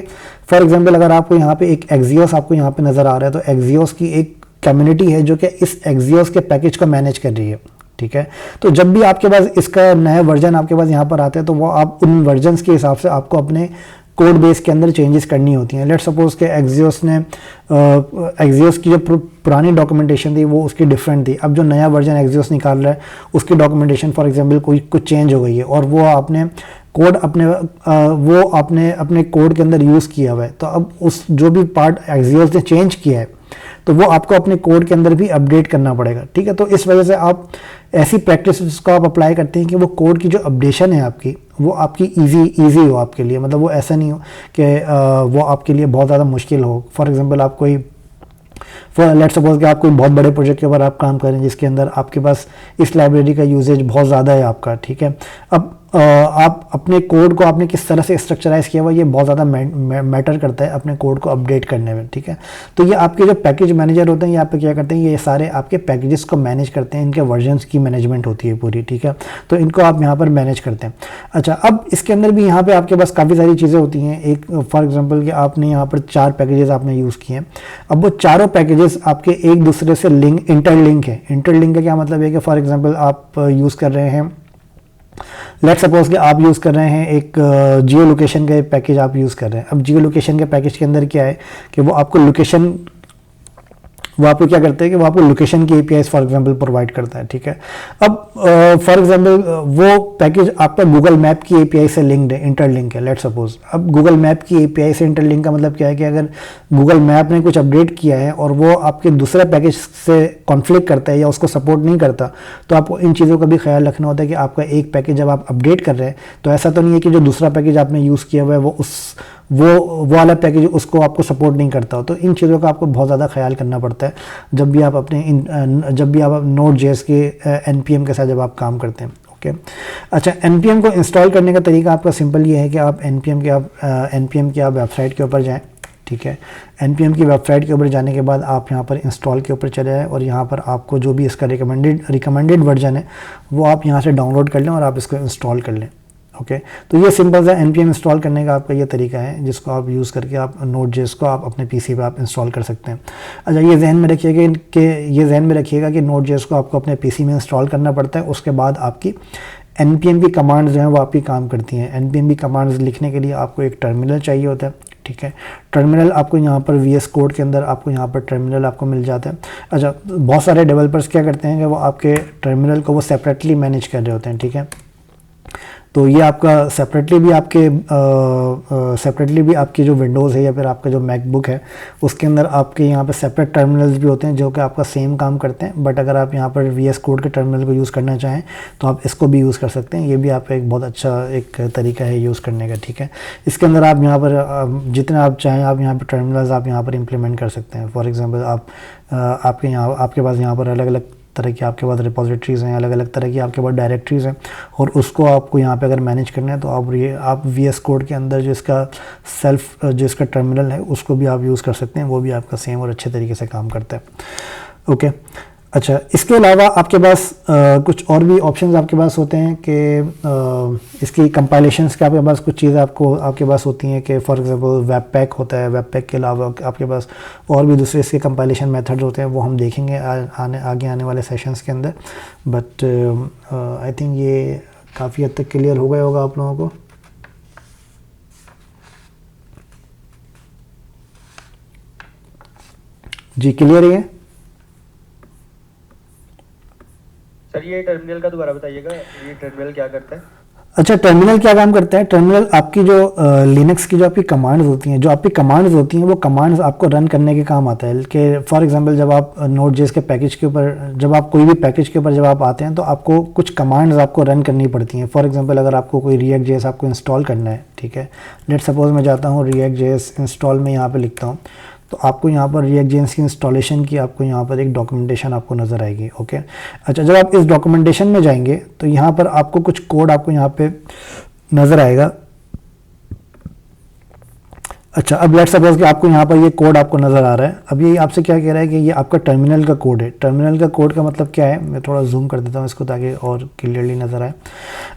फॉर एग्जांपल अगर आपको यहाँ पे एक Axios आपको यहाँ पे नज़र आ रहा है तो Axios की एक कम्युनिटी है जो कि इस Axios के पैकेज को मैनेज कर रही है, ठीक है। तो जब भी आपके पास इसका नया वर्जन आपके पास यहाँ पर आता है तो वो आप उन वर्जन्स के हिसाब से आपको अपने कोड बेस के अंदर चेंजेस करनी होती हैं। लेट्स सपोज के Axios की जो पुरानी डॉक्यूमेंटेशन थी वो उसकी डिफरेंट थी। अब जो नया वर्जन Axios निकाल रहा है उसकी डॉक्यूमेंटेशन फॉर एग्जांपल कुछ चेंज हो गई है और वो आपने कोड अपने कोड के अंदर यूज़ किया हुआ है। तो अब उस जो भी पार्ट Axios ने चेंज किया है तो वो आपको अपने कोड के अंदर भी अपडेट करना पड़ेगा, ठीक है। तो इस वजह से आप ऐसी प्रैक्टिस को आप अप्लाई करते हैं कि वो कोड की जो अपडेशन है आपकी वो आपकी इजी हो आपके लिए। मतलब वो ऐसा नहीं हो कि वो आपके लिए बहुत ज़्यादा मुश्किल हो। फॉर एग्जांपल आप कोई लेट्स सपोज कि आप कोई बहुत बड़े प्रोजेक्ट के ऊपर आप काम करें जिसके अंदर आपके पास इस लाइब्रेरी का यूजेज बहुत ज़्यादा है आपका, ठीक है। अब आप अपने कोड को आपने किस तरह से स्ट्रक्चराइज किया हुआ ये बहुत ज़्यादा मैटर करता है अपने कोड को अपडेट करने में, ठीक है। तो ये आपके जो पैकेज मैनेजर होते हैं ये आप पे क्या करते हैं, ये सारे आपके पैकेजेस को मैनेज करते हैं, इनके वर्जन्स की मैनेजमेंट होती है पूरी, ठीक है। तो इनको आप यहाँ पर मैनेज करते हैं। अच्छा, अब इसके अंदर भी यहाँ पर आपके पास काफ़ी सारी चीज़ें होती हैं। एक फॉर एग्जाम्पल कि आपने यहाँ पर 4 पैकेजेस आपने यूज़ किए हैं। अब वो चारों पैकेजेस आपके एक दूसरे से इंटरलिंक है। इंटरलिंक का क्या मतलब है कि फॉर एग्जांपल आप यूज़ कर रहे हैं, लेट्स सपोज कि आप यूज़ कर रहे हैं एक जियो लोकेशन का पैकेज आप यूज़ कर रहे हैं। अब जियो लोकेशन के पैकेज के अंदर क्या है कि वो आपको क्या करते हैं कि वो आपको लोकेशन की APIs फॉर एग्जांपल प्रोवाइड करता है, ठीक है। अब फॉर एग्जांपल वो पैकेज आपका गूगल मैप की API से लिंक्ड है, इंटरलिंक है लेट्स सपोज। अब गूगल मैप की API से इंटरलिंक का मतलब क्या है कि अगर गूगल मैप ने कुछ अपडेट किया है और वो आपके दूसरे पैकेज से कॉन्फ्लिक्ट करता है या उसको सपोर्ट नहीं करता तो आपको इन चीज़ों का भी ख्याल रखना होता है कि आपका एक पैकेज जब आप अपडेट कर रहे हैं तो ऐसा तो नहीं है कि जो दूसरा पैकेज आपने यूज़ किया हुआ है वो वाला पैकेज उसको आपको सपोर्ट नहीं करता हो। तो इन चीज़ों का आपको बहुत ज़्यादा ख्याल करना पड़ता है जब भी आप Node.js के npm के साथ जब आप काम करते हैं, ओके अच्छा, npm को इंस्टॉल करने का तरीका आपका सिंपल ये है कि आप npm की आप वेबसाइट के ऊपर जाएं, ठीक है। npm की वेबसाइट के ऊपर जाने के बाद आप यहाँ पर इंस्टॉल के ऊपर चले आए और यहाँ पर आपको जो भी इसका रिकमेंडेड वर्जन है वो आप यहाँ से डाउनलोड कर लें और आप इसको इंस्टॉल कर लें। ओके तो ये सिंपल सा npm इंस्टॉल करने का आपका ये तरीका है जिसको आप यूज़ करके आप Node.js को आप अपने पीसी पे आप इंस्टॉल कर सकते हैं। अच्छा ये ज़हन में रखिएगा कि Node.js को आपको अपने पीसी में इंस्टॉल करना पड़ता है, उसके बाद आपकी npm की कमांड्स जो हैं वो आपकी काम करती हैं। npm की कमांड्स लिखने के लिए आपको एक टर्मिनल चाहिए होता है, ठीक है। टर्मिनल आपको यहाँ पर VS कोड के अंदर आपको यहाँ पर टर्मिनल आपको मिल जाता है। अच्छा बहुत सारे डेवलपर्स क्या करते हैं कि वो आपके टर्मिनल को वो सेपरेटली मैनेज कर रहे होते हैं, ठीक है। तो ये आपका सेपरेटली भी आपकी जो विंडोज़ है या फिर आपका जो मैकबुक है उसके अंदर आपके यहाँ पे सेपरेट टर्मिनल्स भी होते हैं जो कि आपका सेम काम करते हैं। बट अगर आप यहाँ पर VS कोड के टर्मिनल को यूज़ करना चाहें तो आप इसको भी यूज़ कर सकते हैं। ये भी आपका एक बहुत अच्छा एक तरीका है यूज़ करने का, ठीक है। इसके अंदर आप यहाँ पर जितना आप चाहें आप यहाँ पर टर्मिनल्स आप यहाँ पर इम्प्लीमेंट कर सकते हैं। फॉर एग्ज़ाम्पल आपके पास यहाँ पर अलग अलग तरह की आपके पास रिपोजिटरीज़ हैं, अलग अलग तरह की आपके पास डायरेक्टरीज़ हैं और उसको आपको यहाँ पे अगर मैनेज करना है तो आप VS कोड के अंदर जो इसका टर्मिनल है उसको भी आप यूज़ कर सकते हैं, वो भी आपका सेम और अच्छे तरीके से काम करता है। ओके अच्छा इसके अलावा आपके पास कुछ और भी ऑप्शंस आपके पास होते हैं कि इसकी कंपाइलेशंस के आपके पास कुछ चीज़ें आपके पास होती हैं कि फॉर एग्जांपल वेब पैक होता है। वेब पैक के अलावा आपके पास और भी दूसरे इसके कंपाइलेशन मेथड्स होते हैं, वो हम देखेंगे आगे आने वाले सेशंस के अंदर। बट आई थिंक ये काफ़ी हद तक क्लियर हो गया होगा आप लोगों को। जी क्लियर है? सर ये टर्मिनल का दोबारा बताइएगा, ये टर्मिनल क्या करता है? अच्छा टर्मिनल क्या काम करता है? टर्मिनल आपकी जो लिनक्स की जो आपकी कमांड्स होती हैं वो कमांड्स आपको रन करने के काम आता है। कि फॉर एग्जांपल जब आप Node.js के पैकेज के ऊपर जब आप कोई भी पैकेज के ऊपर जब आप आते हैं तो आपको कुछ कमांड्स आपको रन करनी पड़ती हैं। फॉर एग्जांपल अगर आपको कोई React.js आपको इंस्टॉल करना है, ठीक है। लेट्स सपोज मैं जाता हूँ React.js इंस्टॉल में यहाँ पर लिखता हूँ तो आपको यहाँ पर React.js की इंस्टॉलेशन की आपको यहाँ पर एक डॉक्यूमेंटेशन आपको नज़र आएगी। ओके अच्छा जब आप इस डॉक्यूमेंटेशन में जाएंगे तो यहाँ पर आपको कुछ कोड आपको यहाँ पे नज़र आएगा। अच्छा अब लेट्स सपोज कि आपको यहाँ पर ये कोड आपको नज़र आ रहा है। अब ये आपसे क्या कह रहा है कि ये आपका टर्मिनल का कोड है। टर्मिनल का कोड का मतलब क्या है, मैं थोड़ा जूम कर देता हूँ इसको ताकि और क्लियरली नज़र आए।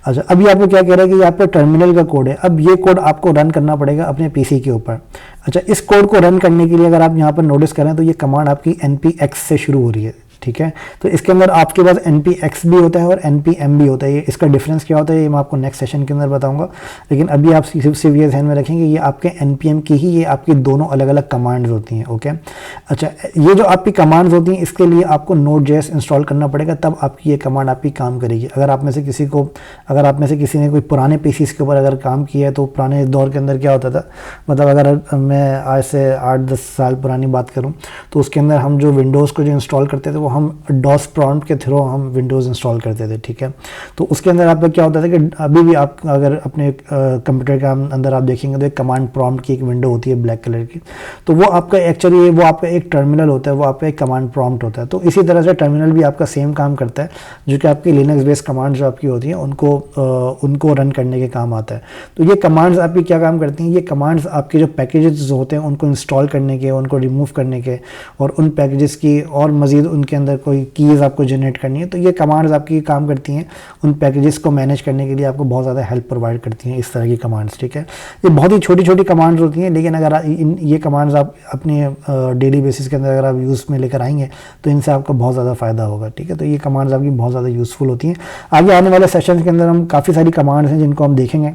अच्छा अभी आपको क्या कह रहा है कि ये आपका टर्मिनल का कोड है। अब ये कोड आपको रन करना पड़ेगा अपने पीसी के ऊपर। अच्छा इस कोड को रन करने के लिए अगर आप यहाँ पर नोटिस करें तो ये कमांड आपकी npx से शुरू हो रही है, ठीक है। तो इसके अंदर आपके पास npx भी होता है और npm भी होता है। ये इसका डिफरेंस क्या होता है ये मैं आपको नेक्स्ट सेशन के अंदर बताऊंगा, लेकिन अभी आप सिर्फ ये ध्यान में रखेंगे ये आपके npm की ही ये आपकी दोनों अलग अलग कमांड्स होती हैं। ओके अच्छा ये जो आपकी कमांड्स होती हैं इसके लिए आपको Node.js इंस्टॉल करना पड़ेगा, तब आपकी ये कमांड आपकी काम करेगी। अगर आप में से किसी ने कोई पुराने पीसीस के ऊपर अगर काम किया है तो पुराने दौर के अंदर क्या होता था, मतलब अगर मैं आज से 8-10 साल पुरानी बात करूँ तो उसके अंदर हम जो विंडोज़ को जो इंस्टॉल करते थे वो हम DOS प्रॉम्प्ट के थ्रू हम विंडोज़ इंस्टॉल करते थे, ठीक है। तो उसके अंदर आपका क्या होता था कि अभी भी आप अगर अपने कंप्यूटर के अंदर आप देखेंगे तो एक कमांड प्रॉम्प्ट की एक विंडो होती है ब्लैक कलर की, तो वो आपका एक्चुअली वो आपका एक टर्मिनल होता है, वो आपका एक कमांड प्रॉम्प्ट होता है। तो इसी तरह से टर्मिनल भी आपका सेम काम करता है, जो कि आपकी लिनक्स बेस्ड कमांड्स जो आपकी होती हैं उनको रन करने के काम आता है। तो ये कमांड्स आपकी क्या काम करती हैं, ये कमांड्स आपके जो पैकेजेस होते हैं उनको इंस्टॉल करने के, उनको रिमूव करने के और उन पैकेजेस की और मज़ीद उनके अंदर कोई कीज़ आपको जनरेट करनी है तो ये कमांड्स आपकी काम करती हैं। उन पैकेजेस को मैनेज करने के लिए आपको बहुत ज़्यादा हेल्प प्रोवाइड करती हैं इस तरह की कमांड्स, ठीक है। ये बहुत ही छोटी छोटी कमांड्स होती हैं, लेकिन अगर ये कमांड्स आप अपने डेली बेसिस के अंदर अगर आप यूज़ में लेकर आएंगे तो इनसे आपको बहुत ज़्यादा फ़ायदा होगा, ठीक है। तो ये कमांड्स आपकी बहुत ज़्यादा यूज़फुल होती हैं। आगे आने वाले सेशन के अंदर हम काफ़ी सारी कमांड्स हैं जिनको हम देखेंगे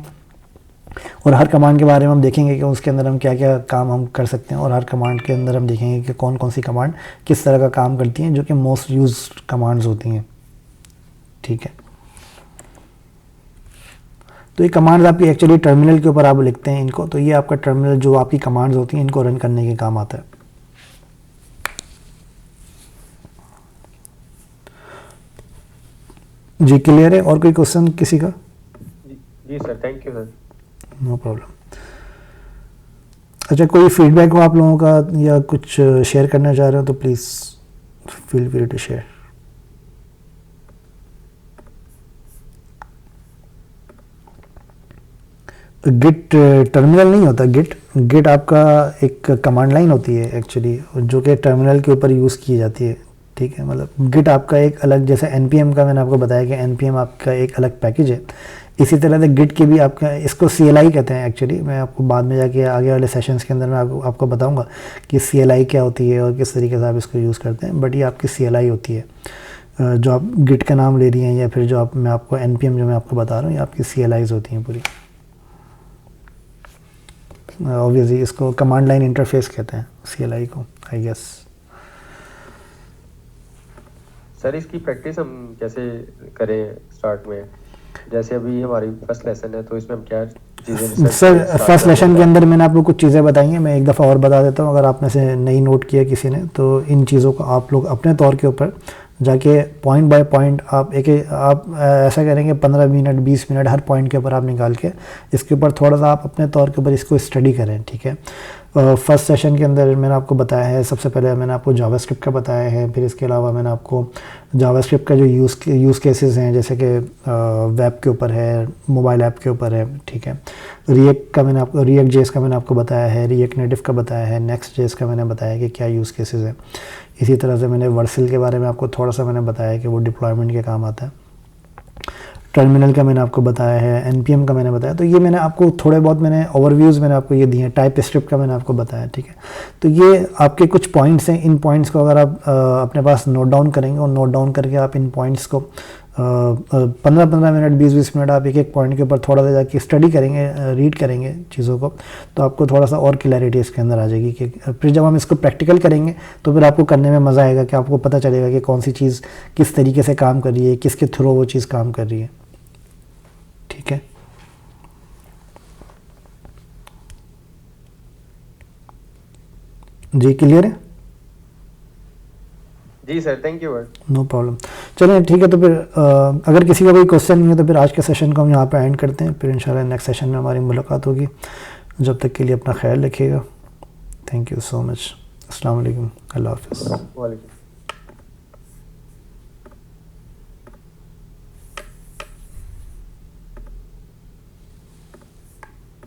और हर कमांड के बारे में हम देखेंगे कि उसके अंदर हम क्या क्या काम हम कर सकते हैं और हर कमांड के अंदर हम देखेंगे कि कौन कौन सी कमांड किस तरह का काम करती हैं, जो कि मोस्ट यूज कमांड्स होती हैं, ठीक है। तो ये कमांड्स आपकी एक्चुअली टर्मिनल के ऊपर आप लिखते हैं इनको, तो ये आपका टर्मिनल जो आपकी कमांड्स होती हैं इनको रन करने के काम आता है। जी क्लियर है? और कोई क्वेश्चन किसी का? जी sir, thank you sir. No problem. अच्छा कोई फीडबैक हो आप लोगों का या कुछ शेयर करना चाह रहे हो तो please feel free to share. Git terminal नहीं होता। गिट आपका एक कमांड लाइन होती है एक्चुअली, जो कि टर्मिनल के ऊपर यूज़ की जाती है, ठीक है। मतलब गिट आपका एक अलग, जैसे npm का मैंने आपको बताया कि npm आपका एक अलग पैकेज है, इसी तरह से गिट की भी आपका, इसको CLI कहते हैं एक्चुअली। मैं आपको बाद में जाके आगे वाले सेशंस के अंदर मैं आपको बताऊंगा कि CLI क्या होती है और किस तरीके से आप इसको यूज़ करते हैं, बट ये आपकी CLI होती है। जो आप गिट का नाम ले रही हैं या फिर जो मैं आपको npm जो मैं आपको बता रहा हूँ, ये आपकी CLIs होती हैं पूरी। ऑब्वियसली इसको कमांड लाइन इंटरफेस कहते हैं CLI को, आई गेस। सर इसकी प्रैक्टिस हम कैसे करें स्टार्ट में? जैसे अभी हमारी फर्स्ट लेसन है, तो इसमें हम क्या चीज़ें सर फर्स्ट लेसन के अंदर मैंने आपको कुछ चीज़ें बताई हैं, मैं एक दफ़ा और बता देता हूँ, अगर आप में से नहीं नोट किया किसी ने, तो इन चीज़ों को आप लोग अपने तौर के ऊपर जाके पॉइंट बाय पॉइंट आप आप ऐसा करेंगे 15 मिनट 20 मिनट हर पॉइंट के ऊपर आप निकाल के इसके ऊपर थोड़ा सा आप अपने तौर के ऊपर इसको स्टडी करें, ठीक है। फर्स्ट सेशन के अंदर मैंने आपको बताया है, सबसे पहले मैंने आपको जावास्क्रिप्ट का बताया है, फिर इसके अलावा मैंने आपको जावास्क्रिप्ट का जो यूज़ केसेस हैं, जैसे कि वेब के ऊपर है, मोबाइल ऐप के ऊपर है, ठीक है। रिएक्ट जेएस का मैंने आपको बताया है, रिएक्ट नेटिव का बताया है, नेक्स्ट जेएस का मैंने बताया कि क्या यूज़ केसेस हैं। इसी तरह से मैंने वर्सेल के बारे में आपको थोड़ा सा मैंने बताया कि वो डिप्लॉयमेंट के काम आता है। टर्मिनल का मैंने आपको बताया है, npm का मैंने बताया। तो ये मैंने आपको थोड़े बहुत मैंने ओवरव्यूज़ मैंने आपको ये दिए हैं। टाइप स्क्रिप्ट का मैंने आपको बताया, ठीक है। तो ये आपके कुछ पॉइंट्स हैं, इन पॉइंट्स को अगर आप अपने पास नोट डाउन करेंगे और नोट डाउन करके आप इन पॉइंट्स को 15-15 मिनट 20-20 मिनट आप एक पॉइंट के ऊपर थोड़ा सा जाके स्टडी करेंगे, रीड करेंगे चीज़ों को, तो आपको थोड़ा सा और क्लैरिटी इसके अंदर आ जाएगी। कि फिर जब हम इसको प्रैक्टिकल करेंगे तो फिर आपको करने में मज़ा आएगा, कि आपको पता चलेगा कि कौन सी चीज़ किस तरीके से काम कर रही है, किसके थ्रू वो चीज़ काम कर रही है, ठीक है। जी क्लियर है? जी sir, thank you. No problem. चलिए ठीक है, तो फिर अगर किसी का कोई क्वेश्चन नहीं है तो फिर आज के सेशन को हम यहाँ पे एंड करते हैं, फिर इंशाल्लाह नेक्स्ट सेशन में हमारी मुलाकात होगी। जब तक के लिए अपना ख्याल रखिएगा। Thank you so much. अस्सलाम वालेकुम, अल्लाह हाफ़िज़। वालेकुम।